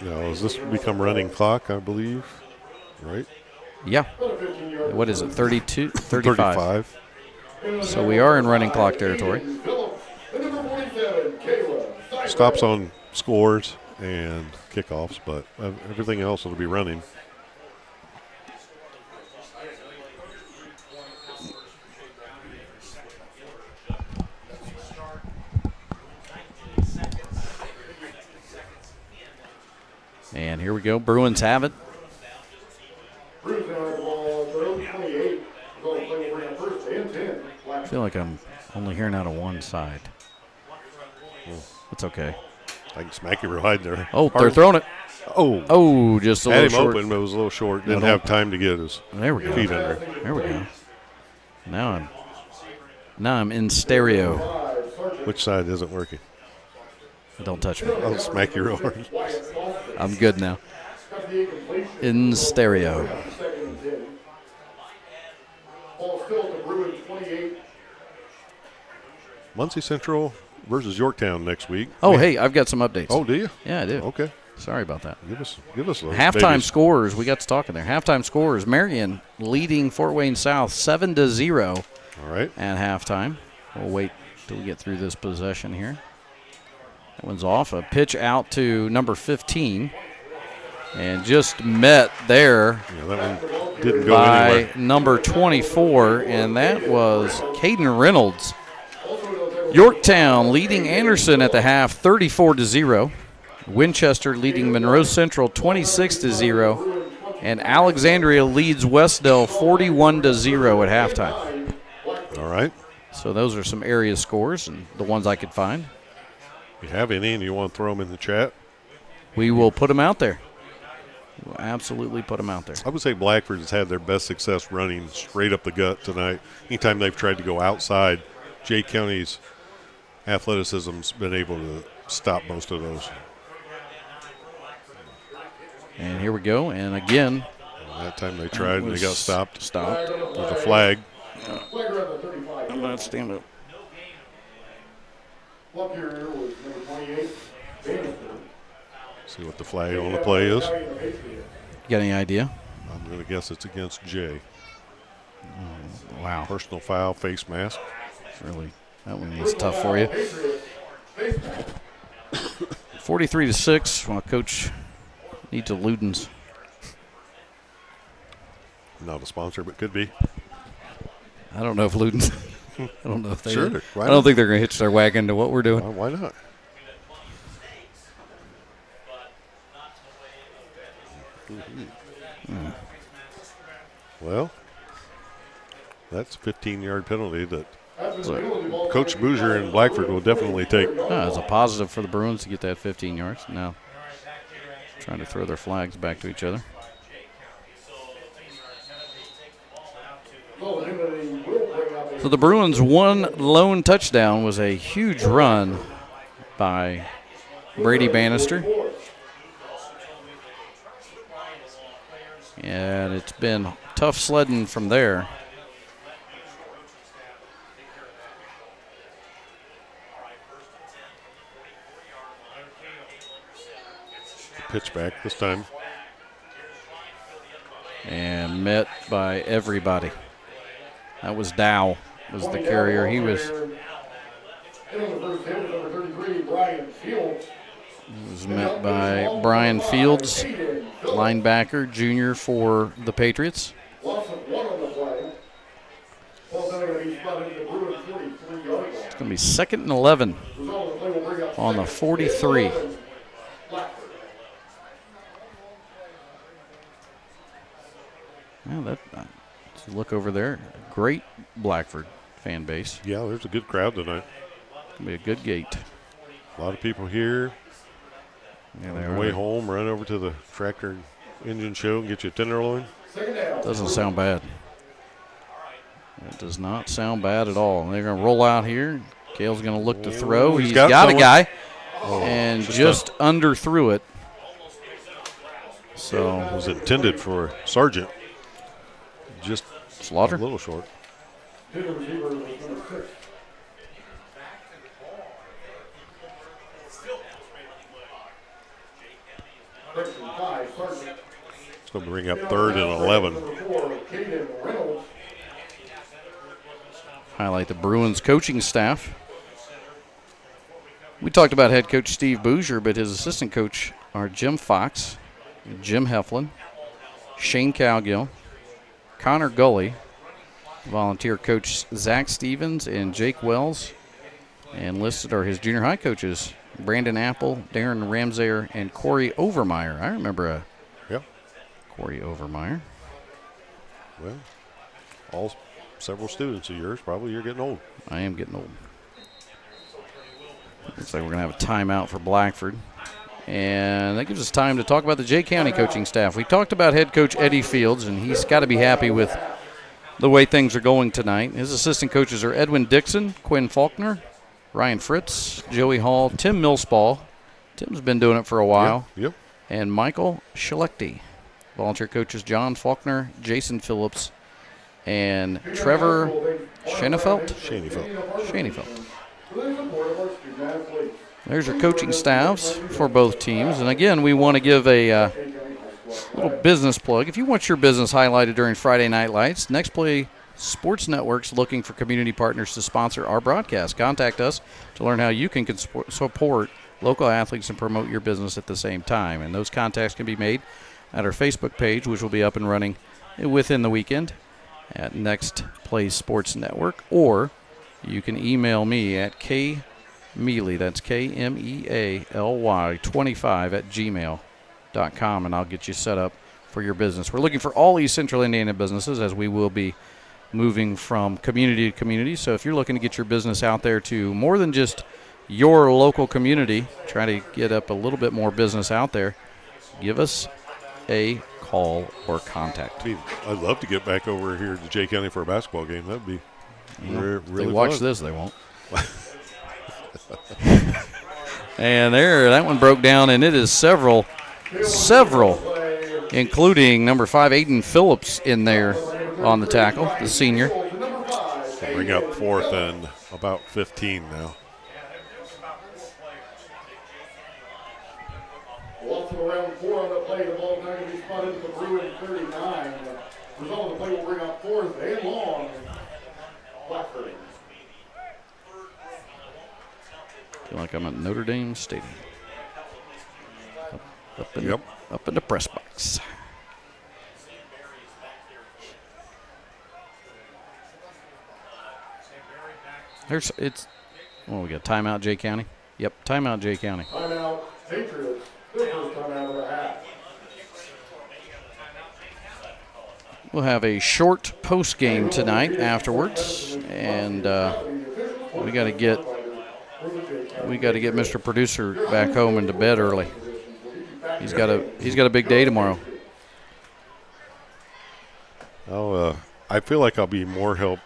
Now, has this become running clock, I believe? Right? Yeah. What is it, 32? 35. So we are in running clock territory. Stops on scores and kickoffs, but everything else will be running. And here we go. Bruins have it. I feel like I'm only hearing out of one side. It's okay. I can smack you real high there. Oh, they're throwing it. Oh, just a little short. Had him open, but it was a little short. Didn't have time to get his feet under. There we go. Now I'm in stereo. Which side isn't working? Don't touch me. I'll smack you real hard. I'm good now. In stereo. Muncie Central versus Yorktown next week. Oh, hey, I've got some updates. Oh, do you? Yeah, I do. Okay. Sorry about that. Give us those halftime scores. We got to talking there. Halftime scores. Marion leading Fort Wayne South 7-0. All right. At halftime. We'll wait till we get through this possession here. That one's off. A pitch out to number 15. And just met there that one didn't go by anywhere. Number 24, and that was Caden Reynolds. Yorktown leading Anderson at the half 34-0. Winchester leading Monroe Central 26-0. And Alexandria leads Westdale 41-0 at halftime. All right. So those are some area scores and the ones I could find. If you have any and you want to throw them in the chat, we will put them out there. We'll absolutely put them out there. I would say Blackford has had their best success running straight up the gut tonight. Anytime they've tried to go outside, Jay County's athleticism's been able to stop most of those. And here we go. And again. That time they tried and they got stopped. There's a flag. I'm not standing up. See what the flag on the play is. You got any idea? I'm going to guess it's against Jay. Wow. Personal foul, face mask. Really, that one was tough for you. 43-6. Well, Coach needs a Ludens. Not a sponsor, but could be. I don't know if Ludens. I don't know if they. Sure. I don't think they're going to hitch their wagon to what we're doing. Why not? Well, that's a 15-yard penalty that Coach Bouger and Blackford will definitely take. It's a positive for the Bruins to get that 15 yards. Now trying to throw their flags back to each other. So the Bruins' one lone touchdown was a huge run by Brady Bannister. And it's been tough sledding from there. Pitch back this time. And met by everybody. That was Dow, was the carrier. He was met by Brian Fields, linebacker, junior for the Patriots. It's going to be 2nd and 11 on the 43. Yeah, look over there. Great Blackford fan base. Yeah, there's a good crowd tonight. It'll be a good gate. A lot of people here. Yeah, on the way home, run over to the tractor engine show and get you a tenderloin. Doesn't sound bad. It does not sound bad at all. They're going to roll out here. Cale's going to look to throw. He's got a guy and just underthrew it. So it was intended for Sargent. Just Slaughter. A little short. It's going to bring up 3rd and 11. Highlight the Bruins coaching staff. We talked about head coach Steve Bouger, but his assistant coach are Jim Fox, Jim Heflin, Shane Cowgill, Connor Gully, volunteer coach Zach Stevens, and Jake Wells. And listed are his junior high coaches, Brandon Apple, Darren Ramsayer, and Corey Overmeyer. I remember Corey Overmeyer. Well, several students of yours. Probably you're getting old. I am getting old. Looks like we're going to have a timeout for Blackford. And that gives us time to talk about the Jay County coaching staff. We talked about head coach Eddie Fields, and he's got to be happy with the way things are going tonight. His assistant coaches are Edwin Dixon, Quinn Faulkner, Ryan Fritz, Joey Hall, Tim Millspaw. Tim's been doing it for a while. Yep. And Michael Schlechte. Volunteer coaches John Faulkner, Jason Phillips, and Trevor Shanefelt. There's your coaching staffs for both teams. And again, we want to give a little business plug. If you want your business highlighted during Friday Night Lights, Next Play Sports Network's looking for community partners to sponsor our broadcast. Contact us to learn how you can support local athletes and promote your business at the same time. And those contacts can be made at our Facebook page, which will be up and running within the weekend at Next Play Sports Network, or you can email me at kmealy, that's KMEALY 25 at gmail.com, and I'll get you set up for your business. We're looking for all East Central Indiana businesses, as we will be moving from community to community. So if you're looking to get your business out there to more than just your local community, try to get up a little bit more business out there, give us a call or contact. I'd love to get back over here to Jay County for a basketball game. That'd be really they watch fun. This, they won't. And that one broke down, and it is several, including number 5, Aiden Phillips, in there on the tackle, the senior. They'll bring up 4th and about 15 now. Loss of around 4 on the play. The ball now going to be spotted to the Bruins 39. Result of the play will bring up 4th and long. Blackford. Feel like I'm at Notre Dame Stadium. Up in the press box. We got timeout Jay County. Yep, timeout Jay County. Timeout Patriots. Their first timeout of the half. We'll have a short post game tonight afterwards, and we got to get Mr. Producer back home and to bed early. He's got a big day tomorrow. I feel like I'll be more help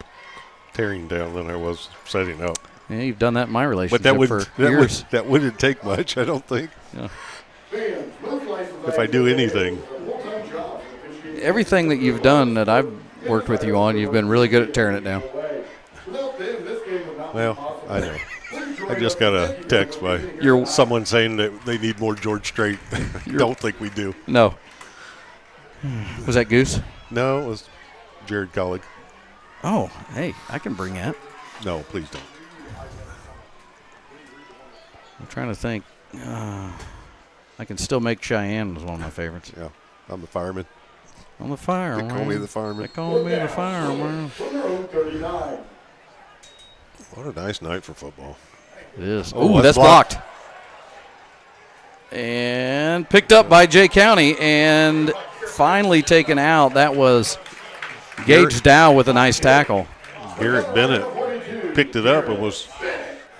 tearing down than I was setting up. Yeah, you've done that in my relationship But for years. that wouldn't take much, I don't think. Yeah. If I do anything. Everything that you've done that I've worked with you on, you've been really good at tearing it down. Well, I know. I just got a text by someone saying that they need more George Strait. Don't think we do. No. Was that Goose? No, it was Jared Collig. Oh, hey, I can bring that. No, please don't. I'm trying to think. I can still make Cheyenne was one of my favorites. Yeah, I'm the fireman. I'm the fireman. They call me the fireman. They call me the fireman. What a nice night for football. It is. Oh, that's blocked. And picked up by Jay County and finally taken out. That was Gage Dow with a nice tackle. Garrett Bennett picked it up and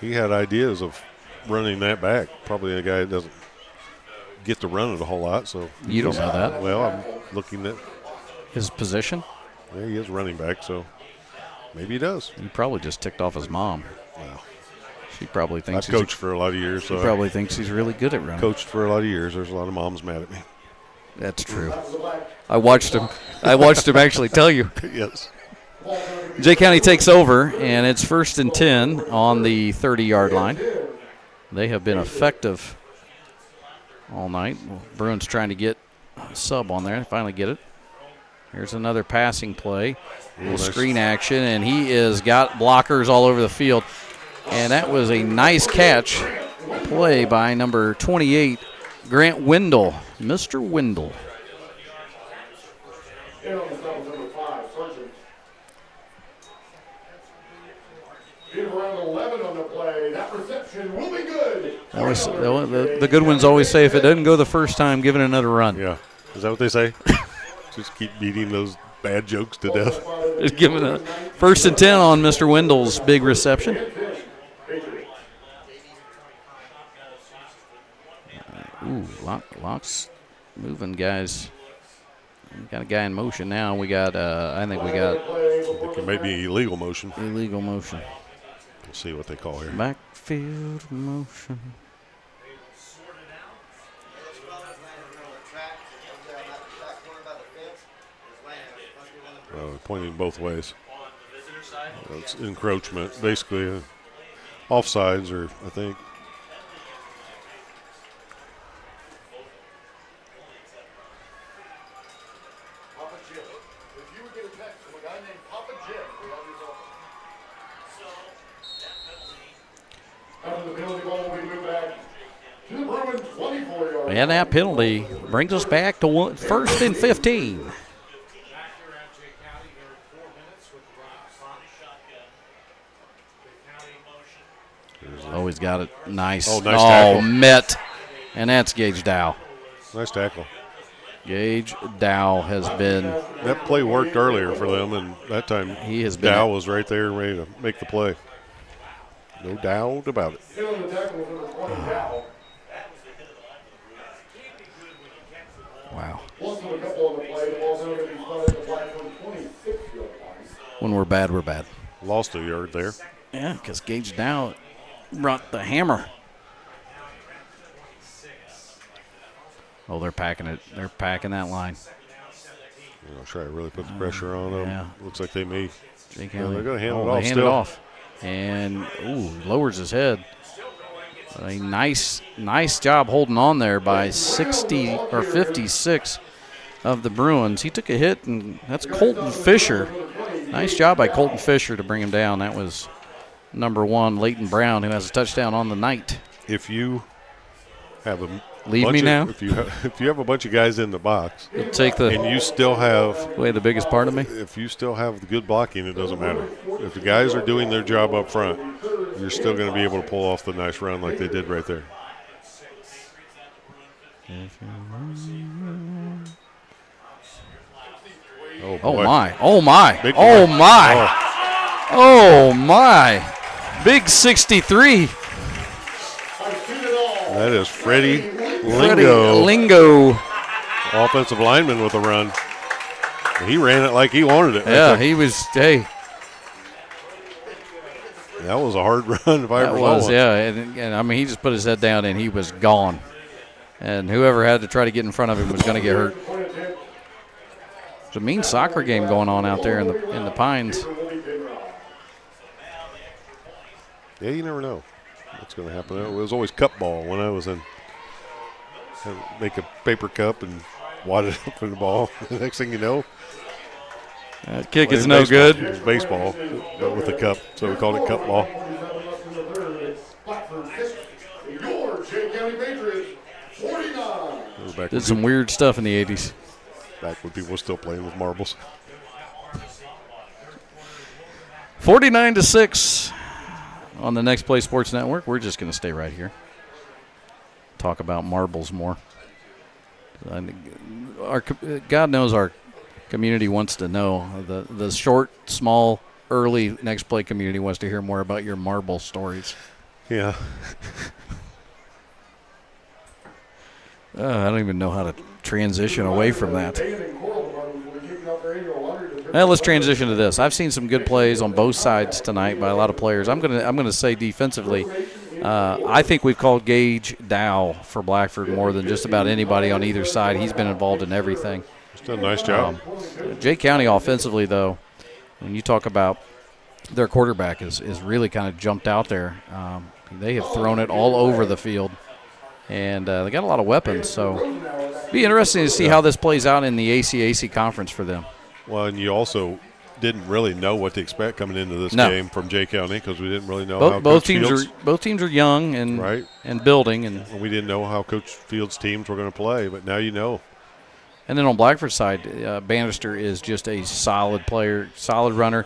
he had ideas of running that back. Probably a guy that doesn't get to run it a whole lot. So you don't know that. Well, I'm looking at his position. Yeah, he is running back, so maybe he does. He probably just ticked off his mom. Wow. She probably thinks I've coached for a lot of years. She probably thinks he's really good at running. Coached for a lot of years. There's a lot of moms mad at me. That's true. I watched him actually tell you. Yes. Jay County takes over, and it's 1st and 10 on the 30-yard line. They have been effective all night. Bruins trying to get a sub on there. They finally get it. Here's another passing play. Screen action, and he is got blockers all over the field. And that was a nice catch play by number 28, Grant Wendell. Mr. Wendell. Around 11 on the play. That reception will be good. The good ones always say if it doesn't go the first time, give it another run. Yeah. Is that what they say? Just keep beating those bad jokes to death. Just give it a 1st and 10 on Mr. Wendell's big reception. Locks moving, guys. We got a guy in motion now. We got, I think it may be illegal motion. Illegal motion. We'll see what they call here. Backfield motion. Pointing both ways. It's encroachment, basically. Offsides, or I think. And that penalty brings us back to 1st and 15. Oh, he's got it. Nice. Oh, nice tackle. Met. And that's Gage Dow. Nice tackle. Gage Dow has been. That play worked earlier for them, and that time Dow was right there ready to make the play. No doubt about it. Wow. When we're bad, we're bad. Lost a yard there. Yeah, because Gage Dow brought the hammer. Oh, they're packing it. They're packing that line. I'll try to really put the pressure on them. Yeah. Looks like they may. They're going to hand it off. They hand it off. And, lowers his head. A nice job holding on there by 60 or 56 of the Bruins. He took a hit, and that's Colton Fisher. Nice job by Colton Fisher to bring him down. That was number 1, Leighton Brown, who has a touchdown on the night. If you have a leave me now. If you have a bunch of guys in the box, and you still have the biggest part of me. If you still have the good blocking, it doesn't matter. If the guys are doing their job up front, you're still going to be able to pull off the nice run like they did right there. Oh my! Oh my! Oh my! Oh my! Big 63. That is Freddie Lingo. Offensive lineman with a run. He ran it like he wanted it. Yeah, he was, That was a hard run if I ever saw one. Yeah. And, I mean, he just put his head down, and he was gone. And whoever had to try to get in front of him was going to get hurt. It's a mean soccer game going on out there in the Pines. Yeah, you never know what's going to happen. It was always cup ball when I was in. Make a paper cup and wad it up in the ball. The next thing you know, that kick is no good. It was baseball, but with a cup, so we called it cup ball. Did some weird stuff in the 80s. Back when people were still playing with marbles. 49-6 on the Next Play Sports Network. We're just going to stay right here. Talk about marbles more. God knows our community wants to know. The short, small, early Next Play community wants to hear more about your marble stories. Yeah. I don't even know how to transition away from that. Well, let's transition to this. I've seen some good plays on both sides tonight by a lot of players. I'm gonna say defensively, I think we've called Gage Dow for Blackford more than just about anybody on either side. He's been involved in everything. He's done a nice job. Jay County offensively, though, when you talk about their quarterback is really kind of jumped out there. They have thrown it all over the field. And they got a lot of weapons, so it'll be interesting to see how this plays out in the ACAC conference for them. Well, and you also didn't really know what to expect coming into this game from Jay County because we didn't really know how both Coach teams are young and building, and we didn't know how Coach Fields' teams were going to play, but now you know. And then on Blackford's side, Bannister is just a solid player, solid runner.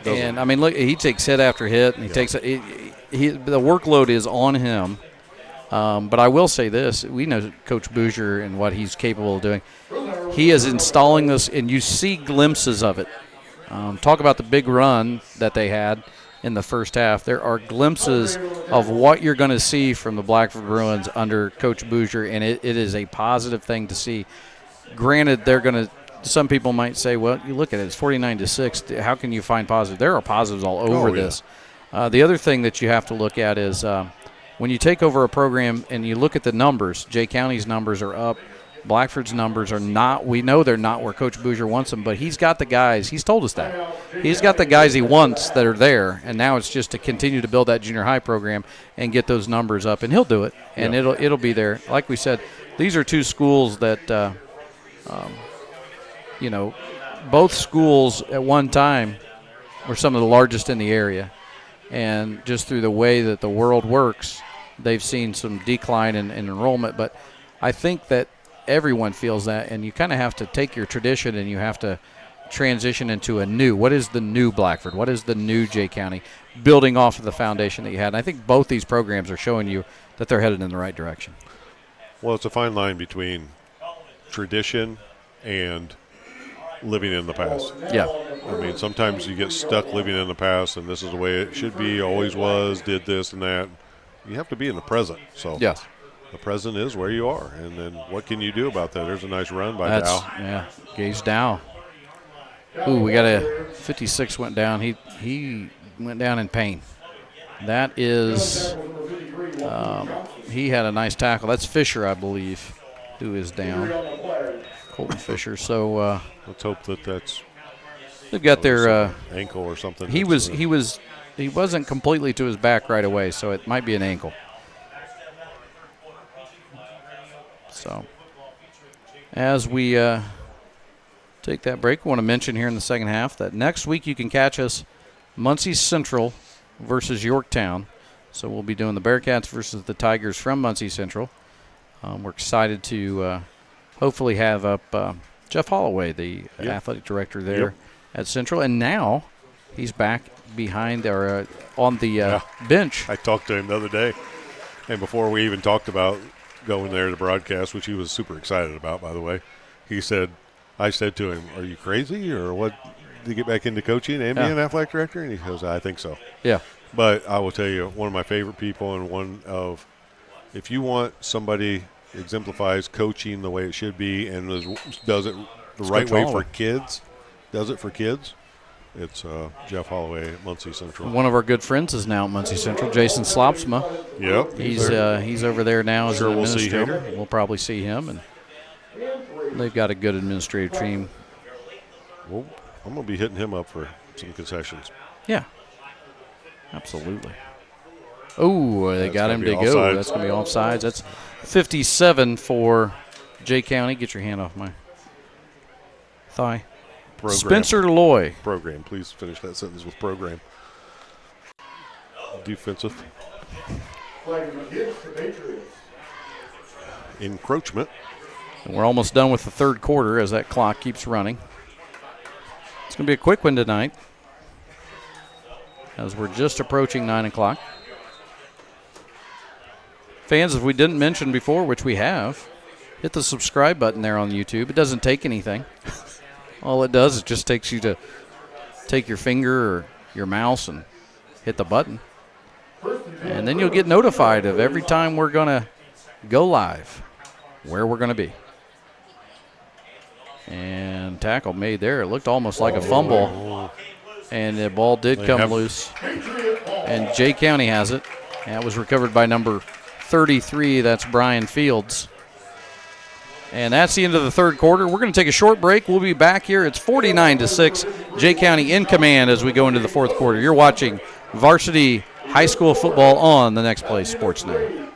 And I mean, look, he takes hit after hit, and he takes the workload is on him. But I will say this. We know Coach Bouger and what he's capable of doing. He is installing this, and you see glimpses of it. Talk about the big run that they had in the first half. There are glimpses of what you're going to see from the Blackford Bruins under Coach Bouger, and it is a positive thing to see. Granted, they're going to – some people might say, well, you look at it, it's 49-6. How can you find positive? There are positives all over this. The other thing that you have to look at is when you take over a program and you look at the numbers, Jay County's numbers are up. Blackford's numbers are not. We know they're not where Coach Bouger wants them, but he's got the guys. He's told us that. He's got the guys he wants that are there, and now it's just to continue to build that junior high program and get those numbers up, and he'll do it, and it'll be there. Like we said, these are two schools that, both schools at one time were some of the largest in the area, and just through the way that the world works, they've seen some decline in enrollment, but I think that everyone feels that, and you kind of have to take your tradition and you have to transition into a new. What is the new Blackford? What is the new Jay County? Building off of the foundation that you had. And I think both these programs are showing you that they're headed in the right direction. Well, it's a fine line between tradition and living in the past. Yeah. I mean, sometimes you get stuck living in the past, and this is the way it should be, always was, did this and that. You have to be in the present. So yes. The present is where you are, and then what can you do about that? There's a nice run by Dow. Yeah, Gage Dow. Ooh, we got a 56 went down. He went down in pain. That is, he had a nice tackle. That's Fisher, I believe, who is down. Colton Fisher. So let's hope that's. They've got their ankle or something. He wasn't completely to his back right away, so it might be an ankle. So, as we take that break, we want to mention here in the second half that next week you can catch us Muncie Central versus Yorktown. So we'll be doing the Bearcats versus the Tigers from Muncie Central. We're excited to hopefully have up Jeff Holloway, the athletic director there at Central. And now he's back behind or on the bench. I talked to him the other day, and before we even talked about going there to broadcast, which he was super excited about, by the way. I said to him, are you crazy or what, to get back into coaching and be an athletic director? And he goes, I think so. Yeah. But I will tell you, one of my favorite people and if you want somebody exemplifies coaching the way it should be and does it the right way for kids, does it for kids, It's Jeff Holloway at Muncie Central. One of our good friends is now at Muncie Central, Jason Slopsma. Yep. He's over there now as an administrator. We'll see him. We'll probably see him, and they've got a good administrative team. Well, I'm going to be hitting him up for some concessions. Yeah, absolutely. Oh, they got him to go. Offsides. That's going to be offsides. That's 57 for Jay County. Get your hand off my thigh. Program. Spencer Loy. Program. Please finish that sentence with program. Defensive. Encroachment. And we're almost done with the third quarter as that clock keeps running. It's going to be a quick one tonight as we're just approaching 9 o'clock. Fans, if we didn't mention before, which we have, hit the subscribe button there on YouTube. It doesn't take anything. All it does is just takes you to take your finger or your mouse and hit the button. And then you'll get notified of every time we're going to go live, where we're going to be. And tackle made there. It looked almost like a fumble. And the ball did come loose. And Jay County has it. That was recovered by number 33. That's Brian Fields. And that's the end of the third quarter. We're going to take a short break. We'll be back here. It's 49-6. Jay County in command as we go into the fourth quarter. You're watching Varsity High School Football on the Next Play Sports Network.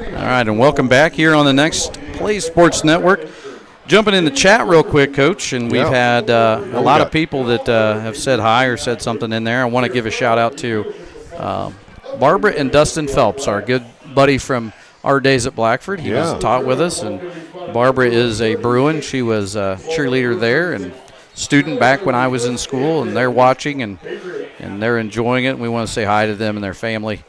All right, and welcome back here on the Next Play Sports Network. Jumping in the chat real quick, Coach, and we've had a lot of people that have said hi or said something in there. I want to give a shout-out to Barbara and Dustin Phelps, our good buddy from our days at Blackford. He was taught with us, and Barbara is a Bruin. She was a cheerleader there and student back when I was in school, and they're watching, and they're enjoying it, and we want to say hi to them and their family.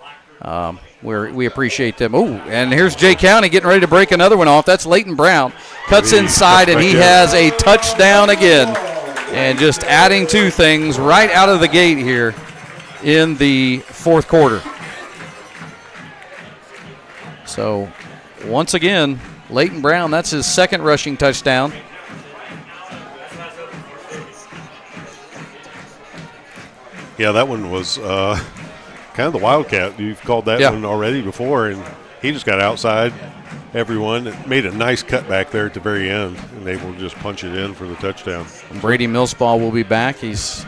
We appreciate them. Oh, and here's Jay County getting ready to break another one off. That's Leighton Brown. Cuts inside, and he has a touchdown again. And just adding two things right out of the gate here in the fourth quarter. So, once again, Leighton Brown, that's his second rushing touchdown. Yeah, that one was kind of the Wildcat. You've called that one already before, and he just got outside everyone. It made a nice cut back there at the very end, and able to just punch it in for the touchdown. And Brady Millspaw will be back. He's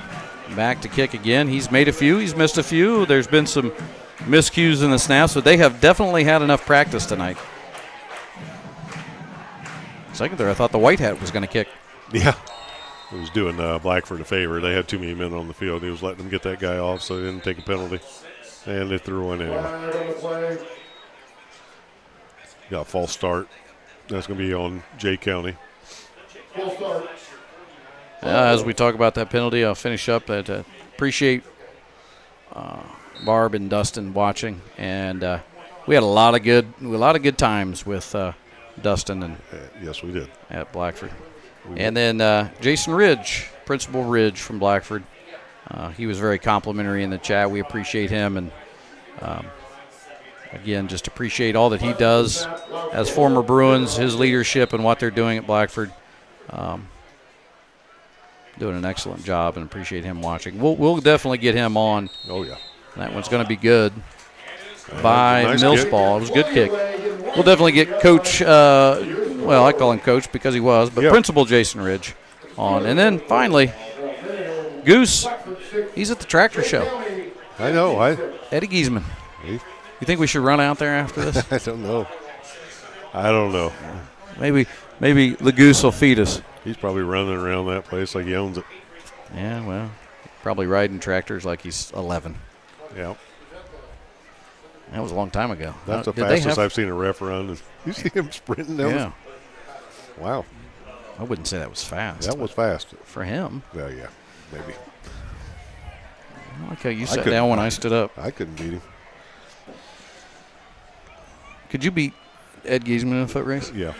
back to kick again. He's made a few. He's missed a few. There's been some miscues in the snaps, but they have definitely had enough practice tonight. Second there, I thought the White Hat was going to kick. Yeah. He was doing Blackford a favor. They had too many men on the field. He was letting them get that guy off so they didn't take a penalty. And they threw one anyway. Got a false start. That's going to be on Jay County. As we talk about that penalty, I'll finish up. Appreciate Barb and Dustin watching, and we had a lot of good times with Dustin and yes, we did at Blackford. And then Jason Ridge, Principal Ridge from Blackford. He was very complimentary in the chat. We appreciate him, and again, just appreciate all that he does as former Bruins, his leadership and what they're doing at Blackford. Doing an excellent job, and appreciate him watching. We'll definitely get him on. Oh, yeah. That one's going to be good by nice Millspaw. It was a good kick. We'll definitely get Coach well, I call him coach because he was, but Principal Jason Ridge on. And then finally, Goose, he's at the tractor show. I know. Eddie Giesman. You think we should run out there after this? I don't know. Maybe the Goose will feed us. He's probably running around that place like he owns it. Yeah, well, probably riding tractors like he's 11. Yeah. That was a long time ago. That's the fastest I've seen a ref run. You see him sprinting down? Yeah. Wow. I wouldn't say that was fast. That was fast. For him. Well, yeah, maybe. I like how you sat down when I stood up. I couldn't beat him. Could you beat Ed Giesman in a foot race? Yeah.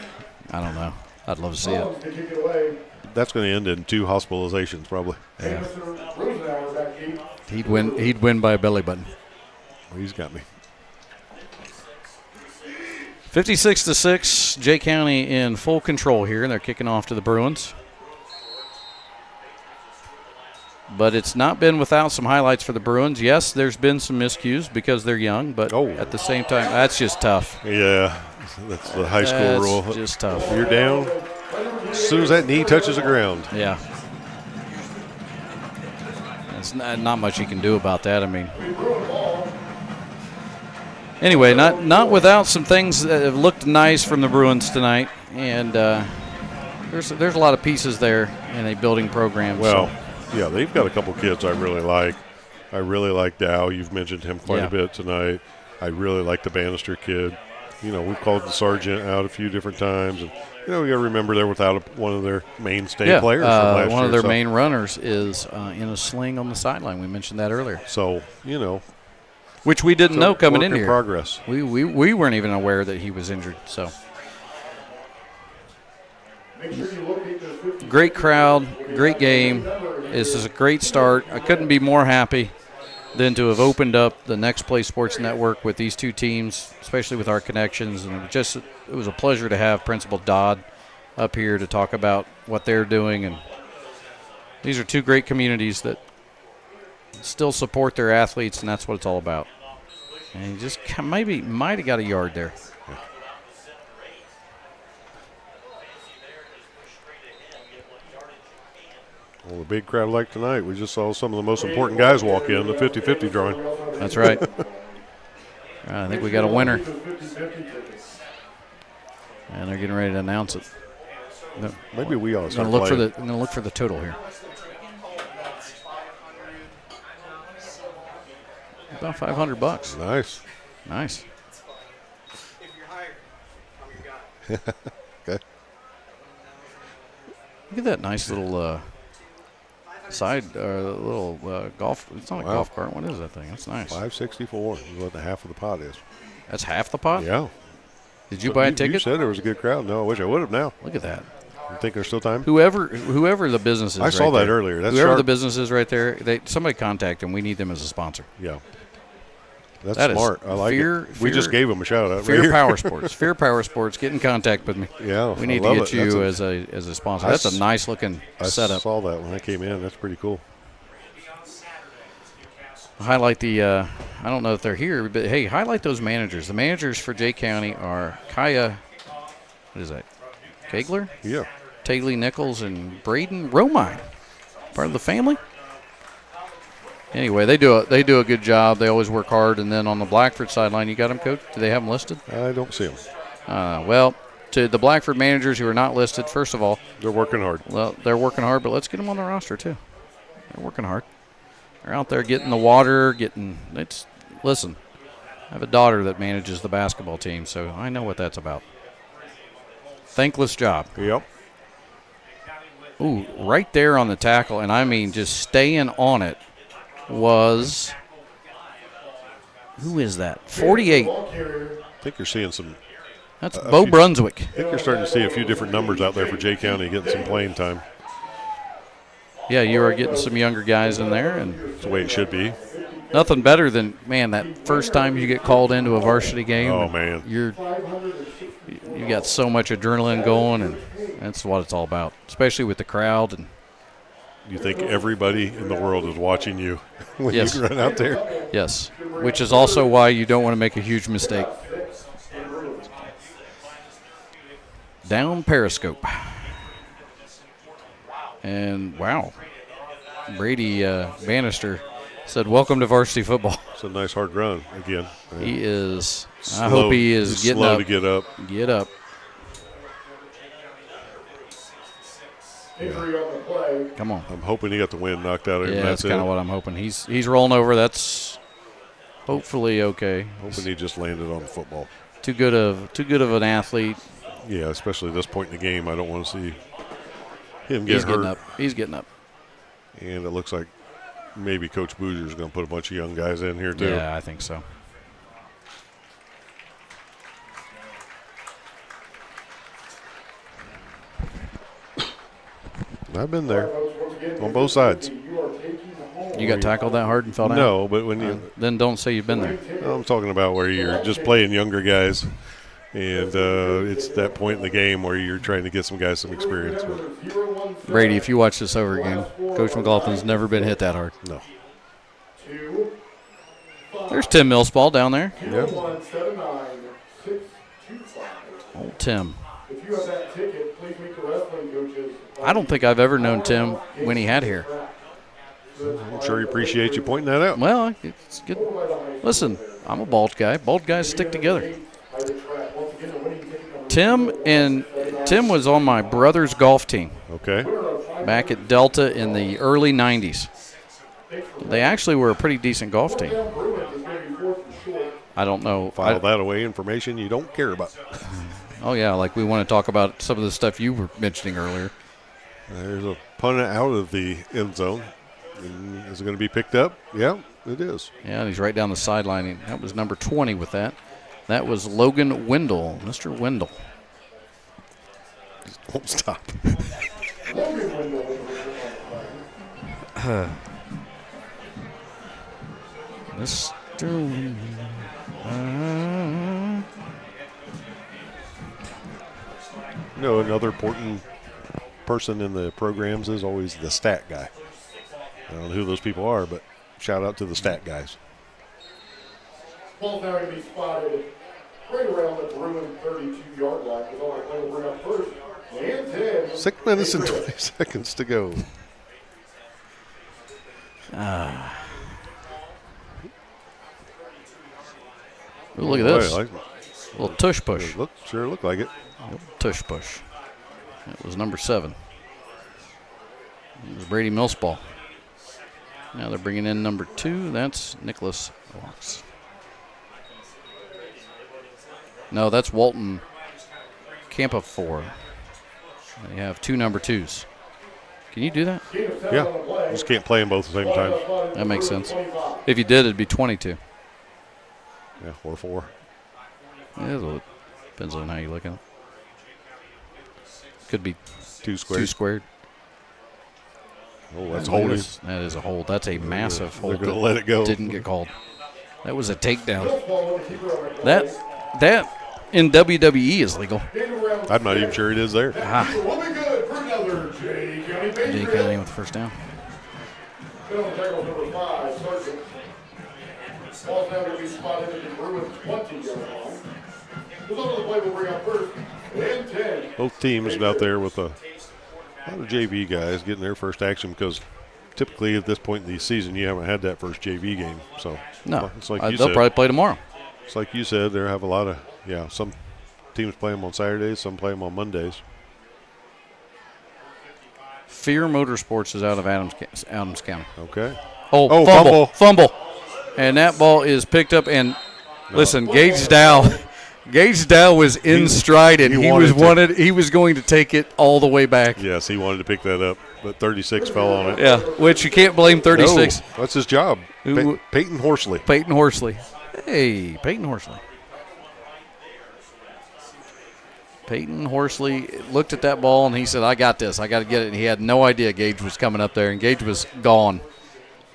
I don't know. I'd love to see it. That's going to end in 2 hospitalizations probably. Yeah. He'd win by a belly button. Well, he's got me. 56-6, Jay County in full control here, and they're kicking off to the Bruins. But it's not been without some highlights for the Bruins. Yes, there's been some miscues because they're young, but at the same time, that's just tough. Yeah, that's the high school rule. That's just tough. You're down as soon as that knee touches the ground. Yeah. There's not much you can do about that. I mean, anyway, not without some things that have looked nice from the Bruins tonight, and there's a lot of pieces there in a building program. Well, yeah, they've got a couple kids I really like. I really like Dow. You've mentioned him quite a bit tonight. I really like the Bannister kid. You know, we've called the sergeant out a few different times, and you know, we got to remember they're without one of their mainstay players from last year. One of their main runners is in a sling on the sideline. We mentioned that earlier. So, you know. Which we didn't know coming in here. Progress. We weren't even aware that he was injured. So, great crowd, great game. This is a great start. I couldn't be more happy than to have opened up the Next Play Sports Network with these two teams, especially with our connections. And it was a pleasure to have Principal Dodd up here to talk about what they're doing. And these are two great communities that still support their athletes, and that's what it's all about. And he just might have got a yard there. Well, a big crowd like tonight. We just saw some of the most important guys walk in, the 50-50 drawing. That's right. I think we got a winner. And they're getting ready to announce it. Maybe we ought to start I'm going to look for the total here. About $500. Nice. Nice. Okay. Look at that nice little golf. It's not a golf cart. What is that thing? That's nice. $564 is what the half of the pot is. That's half the pot? Yeah. Did you buy a ticket? You said there was a good crowd. No, I wish I would have now. Look at that. You think there's still time? Whoever the business is. I saw that earlier. That's whoever sharp. the business is right there, somebody contact them. We need them as a sponsor. Yeah. That's that smart. I like it. We just gave them a shout out. Fear Power Sports. Fear Power Sports. Get in contact with me. Yeah. We need to get you as a sponsor. That's a nice looking setup. I saw that when I came in. That's pretty cool. Highlight the I don't know if they're here, but hey, highlight those managers. The managers for Jay County are Kaya, what is that? Kegler? Yeah. Taylor Nichols and Braden Romine. Part of the family. Anyway, they do a good job. They always work hard. And then on the Blackford sideline, you got them, Coach? Do they have them listed? I don't see them. Well, to the Blackford managers who are not listed, first of all, they're working hard. Well, they're working hard, but let's get them on the roster too. They're working hard. They're out there getting the water, listen, I have a daughter that manages the basketball team, so I know what that's about. Thankless job. Yep. Ooh, right there on the tackle, and I mean just staying on it was, who is that? 48. I think you're seeing some. That's Bo Brunswick. I think you're starting to see a few different numbers out there for Jay County getting some playing time. Yeah, you are getting some younger guys in there, and that's the way it should be. Nothing better than, man, that first time you get called into a varsity game. Oh, man. You got so much adrenaline going, and that's what it's all about, especially with the crowd. And you think everybody in the world is watching you when you run out there? Yes, which is also why you don't want to make a huge mistake. down Periscope. And, wow, Brady Bannister said, welcome to varsity football. It's a nice hard run again. He is. Slow, I hope he is getting slow up. to get up. Get up. Injury on the play. Come on. I'm hoping he got the wind knocked out of him. Yeah, that's kind of what I'm hoping. He's rolling over. That's hopefully okay. Hoping he just landed on the football. Too good of an athlete. Yeah, especially at this point in the game, I don't want to see him get hurt. Getting up. He's getting up. And it looks like maybe Coach Boozer's going to put a bunch of young guys in here too. Yeah, I think so. I've been there on both sides. You got tackled that hard and fell down? No, but when you then don't say you've been there. I'm talking about where you're just playing younger guys, and it's that point in the game where you're trying to get some guys some experience. Brady, if you watch this over again, Coach McLaughlin's never been hit that hard. No. There's Tim Millsball down there. Yeah. Old Tim. If you have that ticket, please meet the wrestling coaches. I don't think I've ever known Tim when he had hair. I'm sure he appreciates you pointing that out. Well, it's good. Listen, I'm a bald guy. Bald guys stick together. Tim was on my brother's golf team. Okay. Back at Delta in the early 90s. They actually were a pretty decent golf team. I don't know. File that away, information you don't care about. Oh, yeah, like we want to talk about some of the stuff you were mentioning earlier. There's a punt out of the end zone. Is it going to be picked up? Yeah, it is. Yeah, and he's right down the sideline. That was number 20 with that. That was Logan Wendell, Mr. Wendell. Won't stop. Mr. You know, another important person in the programs is always the stat guy. I don't know who those people are, but shout out to the stat guys. Ball's now going to be spotted right around the Bruin 32-yard line. With all the play will bring up first and 10. 6 minutes and 20 seconds to go. Ooh, look at this. Boy, Little tush push. Sure looked like it. Tush push. That was number 7. It was Brady Millsball. Now they're bringing in number 2. That's Nicholas Locks. No, that's Walton Campafor. They have 2 number 2s. Can you do that? Yeah, just can't play them both at the same time. That makes sense. If you did, it'd be 22. Yeah, or 4. Yeah, depends on how you look at it. Could be 2 squared. 2 squared. Oh, that's holding. That is a hold. That's a massive hold. They're going to let it go. Didn't get called. That was a takedown. That in WWE is legal. I'm not even sure it is there. We'll be good for another J County Jay County with the first down. Penalty tackle number 5, Sargent. Ball's now going to be spotted at the Bruin 20-yard line. Who's over the play will bring up first and 10. Both teams out there with a lot of JV guys getting their first action because typically at this point in the season you haven't had that first JV game. So No, it's like they'll you said. probably play tomorrow. It's like you said. They have a lot of some teams play them on Saturdays, some play them on Mondays. Fear Motorsports is out of Adams County. Okay. Oh, fumble. And that ball is picked up. And listen, Gage Dow was in stride, and he was going to take it all the way back. Yes, he wanted to pick that up, but 36 fell on it. Yeah, which you can't blame 36. No, that's his job. Peyton Horsley. Peyton Horsley. Hey, Peyton Horsley. Peyton Horsley looked at that ball, and he said, I got this. I got to get it. And he had no idea Gage was coming up there, and Gage was gone.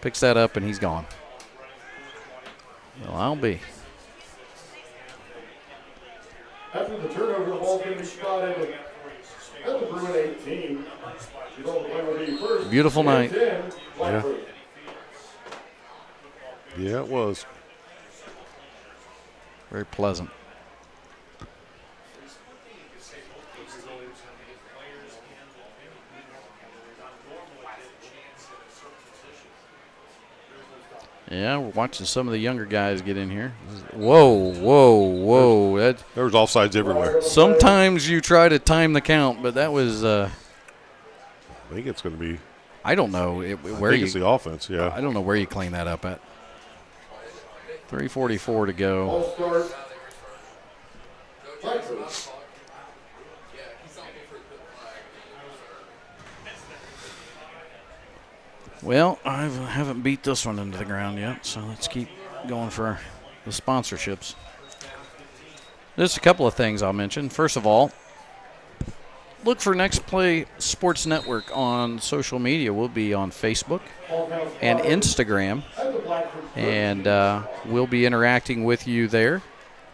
Picks that up, and he's gone. Well, I'll be. After the turnover, the ball's going to be spotted at the Bruin 18. First, beautiful night. 10, Blackford. Yeah, it was. Very pleasant. Yeah, we're watching some of the younger guys get in here. Whoa. There was offsides everywhere. Sometimes you try to time the count, but that was I think it's going to be. I don't know it's the offense, yeah. I don't know where you clean that up at. 3:44 to go. Well, I haven't beat this one into the ground yet, so let's keep going for the sponsorships. There's a couple of things I'll mention. First of all, look for Next Play Sports Network on social media. We'll be on Facebook and Instagram, and we'll be interacting with you there.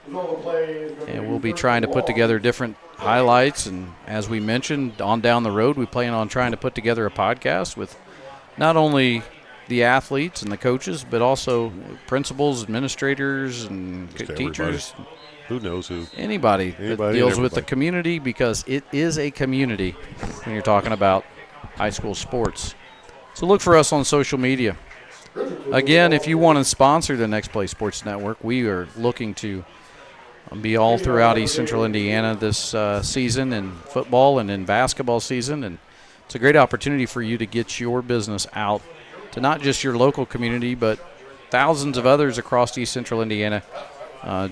And we'll be trying to put together different highlights. And as we mentioned, on down the road, we plan on trying to put together a podcast with not only the athletes and the coaches, but also principals, administrators, and teachers. Who knows who? Anybody that deals with the community, because it is a community when you're talking about high school sports. So look for us on social media. Again, if you want to sponsor the Next Play Sports Network, we are looking to be all throughout East Central Indiana this season in football and in basketball season. And it's a great opportunity for you to get your business out to not just your local community, but thousands of others across East Central Indiana.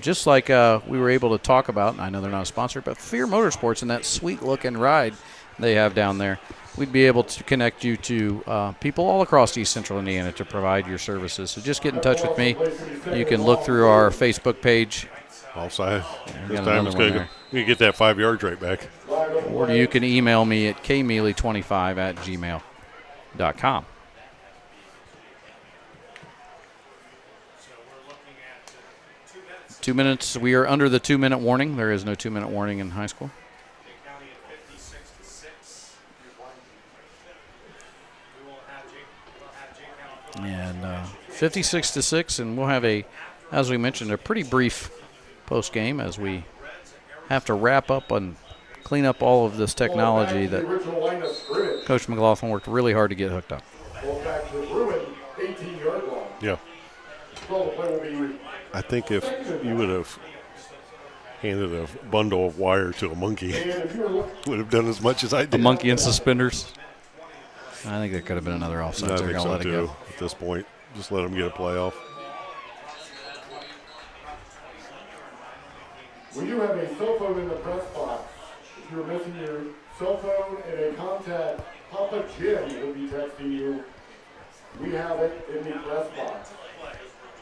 Just like we were able to talk about, and I know they're not a sponsor, but Fear Motorsports and that sweet-looking ride they have down there. We'd be able to connect you to people all across East Central Indiana to provide your services. So just get in touch with me. You can look through our Facebook page. Offside. This time it's going to get that 5 yards right back. Or you can email me at kmealy25@gmail.com. Two minutes. We are under the 2-minute warning. There is no 2-minute warning in high school. And 56-6, and we'll have as we mentioned, a pretty brief post game as we have to wrap up and clean up all of this technology that Coach McLaughlin worked really hard to get hooked up. Yeah. I think if you would have handed a bundle of wire to a monkey, would have done as much as I did. A monkey in suspenders. I think that could have been another offside. I think so too. At this point, just let them get a playoff. When you have a cell phone in the press box, if you're missing your cell phone and a contact, Papa Jim will be texting you. We have it in the press box.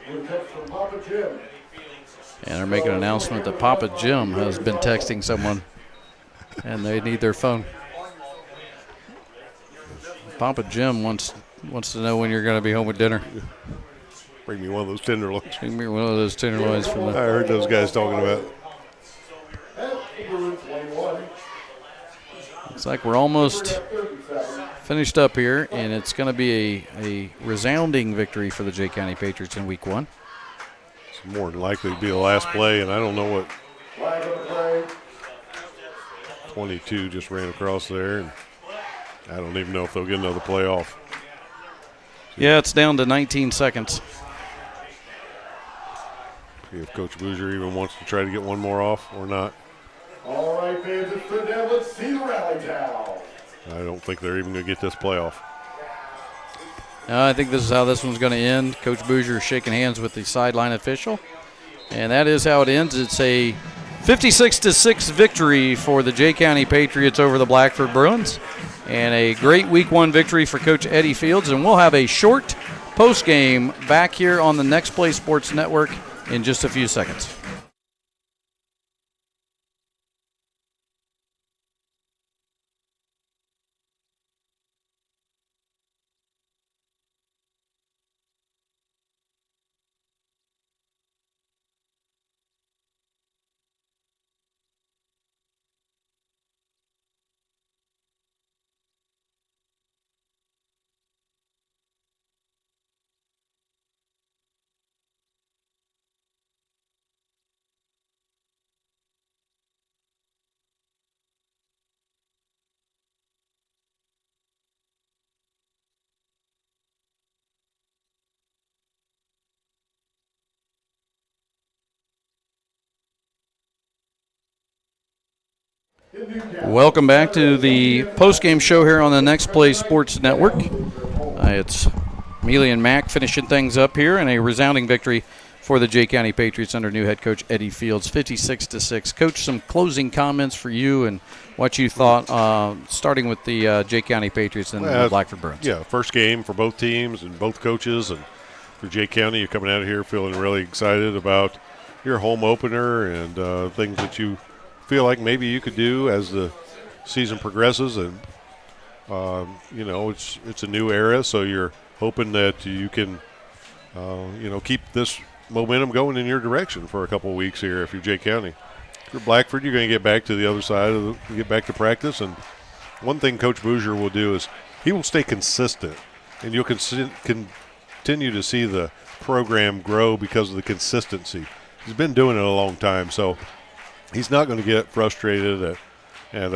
We'll text from Papa Jim. And they're making an announcement that Papa Jim has been texting someone, and they need their phone. Papa Jim wants to know when you're going to be home with dinner. Bring me one of those tenderloins. Bring me one of those tenderloins from I heard those guys talking about. Looks like we're almost finished up here, and it's going to be a resounding victory for the Jay County Patriots in Week 1. It's more than likely to be the last play, and I don't know what 22 just ran across there, and I don't even know if they'll get another play off. Yeah, it's down to 19 seconds. See if Coach Bouger even wants to try to get one more off or not. All right, fans, it's good now. Let's see the rally towel. I don't think they're even going to get this playoff. I think this is how this one's going to end. Coach Bouger shaking hands with the sideline official. And that is how it ends. It's a 56-6 victory for the Jay County Patriots over the Blackford Bruins. And a great Week 1 victory for Coach Eddie Fields. And we'll have a short post-game back here on the Next Play Sports Network in just a few seconds. Welcome back to the post-game show here on the Next Play Sports Network. It's Mealy and Mack finishing things up here in a resounding victory for the Jay County Patriots under new head coach Eddie Fields, 56-6. Coach, some closing comments for you and what you thought, starting with the Jay County Patriots and the Blackford Bruins. Yeah, first game for both teams and both coaches, and for Jay County, you're coming out of here feeling really excited about your home opener and things that you feel like maybe you could do as the season progresses. And it's a new era, so you're hoping that you can keep this momentum going in your direction for a couple of weeks here if you're Jay County. For Blackford, you're going to get back to the other side get back to practice. And one thing Coach Bouger will do is he will stay consistent, and you'll continue to see the program grow because of the consistency. He's been doing it a long time, so he's not going to get frustrated at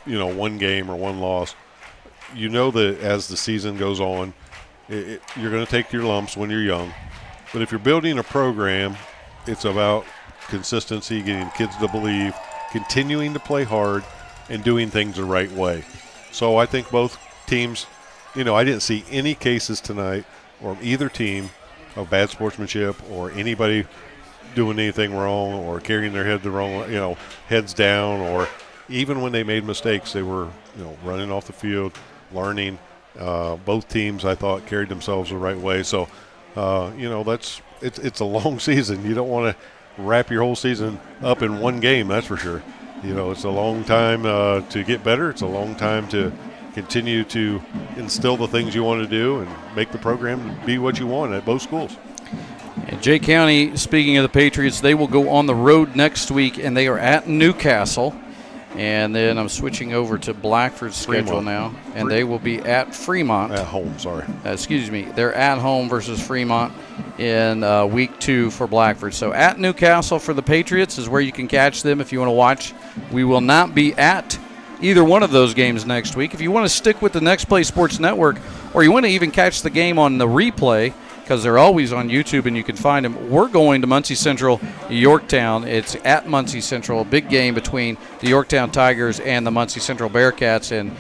one game or one loss. You know that as the season goes on, you're going to take your lumps when you're young. But if you're building a program, it's about consistency, getting kids to believe, continuing to play hard, and doing things the right way. So I think both teams, I didn't see any cases tonight or either team of bad sportsmanship or anybody doing anything wrong or carrying their head the wrong way, heads down, or even when they made mistakes, they were, running off the field, learning. Both teams, I thought, carried themselves the right way. So, it's a long season. You don't want to wrap your whole season up in one game, that's for sure. It's a long time to get better. It's a long time to continue to instill the things you want to do and make the program be what you want at both schools. And Jay County, speaking of the Patriots, they will go on the road next week, and they are at Newcastle. And then I'm switching over to Blackford's schedule now, and they will be at Fremont. At home, sorry. Excuse me. They're at home versus Fremont in week 2 for Blackford. So at Newcastle for the Patriots is where you can catch them if you want to watch. We will not be at either one of those games next week. If you want to stick with the Next Play Sports Network, or you want to even catch the game on the replay, because they're always on YouTube and you can find them, we're going to Muncie Central, Yorktown. It's at Muncie Central, a big game between the Yorktown Tigers and the Muncie Central Bearcats, and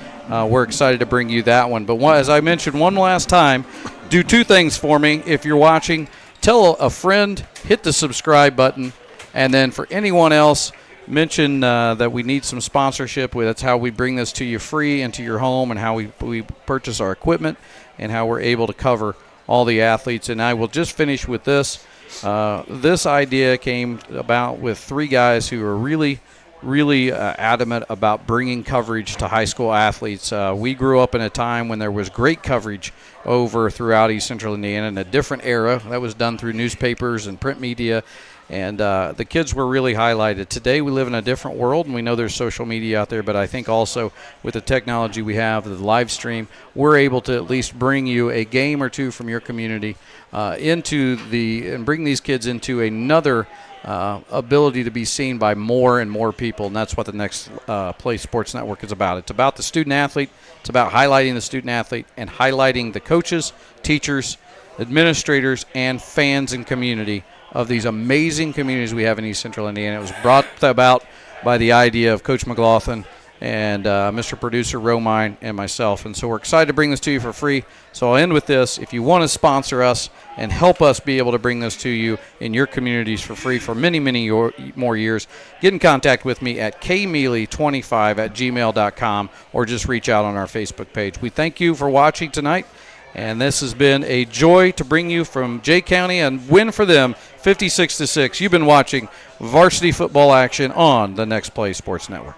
we're excited to bring you that one. But as I mentioned one last time, do 2 things for me. If you're watching, tell a friend, hit the subscribe button, and then for anyone else, mention that we need some sponsorship. That's how we bring this to you free into your home, and how we purchase our equipment, and how we're able to cover all the athletes. And I will just finish with this. This idea came about with 3 guys who are really, really adamant about bringing coverage to high school athletes. We grew up in a time when there was great coverage over throughout East Central Indiana in a different era. That was done through newspapers and print media. And the kids were really highlighted. Today we live in a different world, and we know there's social media out there, but I think also with the technology we have, the live stream, we're able to at least bring you a game or 2 from your community and bring these kids into another ability to be seen by more and more people, and that's what the Next Play Sports Network is about. It's about the student-athlete. It's about highlighting the student-athlete and highlighting the coaches, teachers, administrators, and fans and community of these amazing communities we have in East Central Indiana. It was brought about by the idea of Coach McLaughlin and Mr. Producer Romine and myself. And so we're excited to bring this to you for free. So I'll end with this. If you want to sponsor us and help us be able to bring this to you in your communities for free for many, many more years, get in contact with me at kmealy25@gmail.com, or just reach out on our Facebook page. We thank you for watching tonight. And this has been a joy to bring you from Jay County, and win for them 56-6. You've been watching varsity football action on the Next Play Sports Network.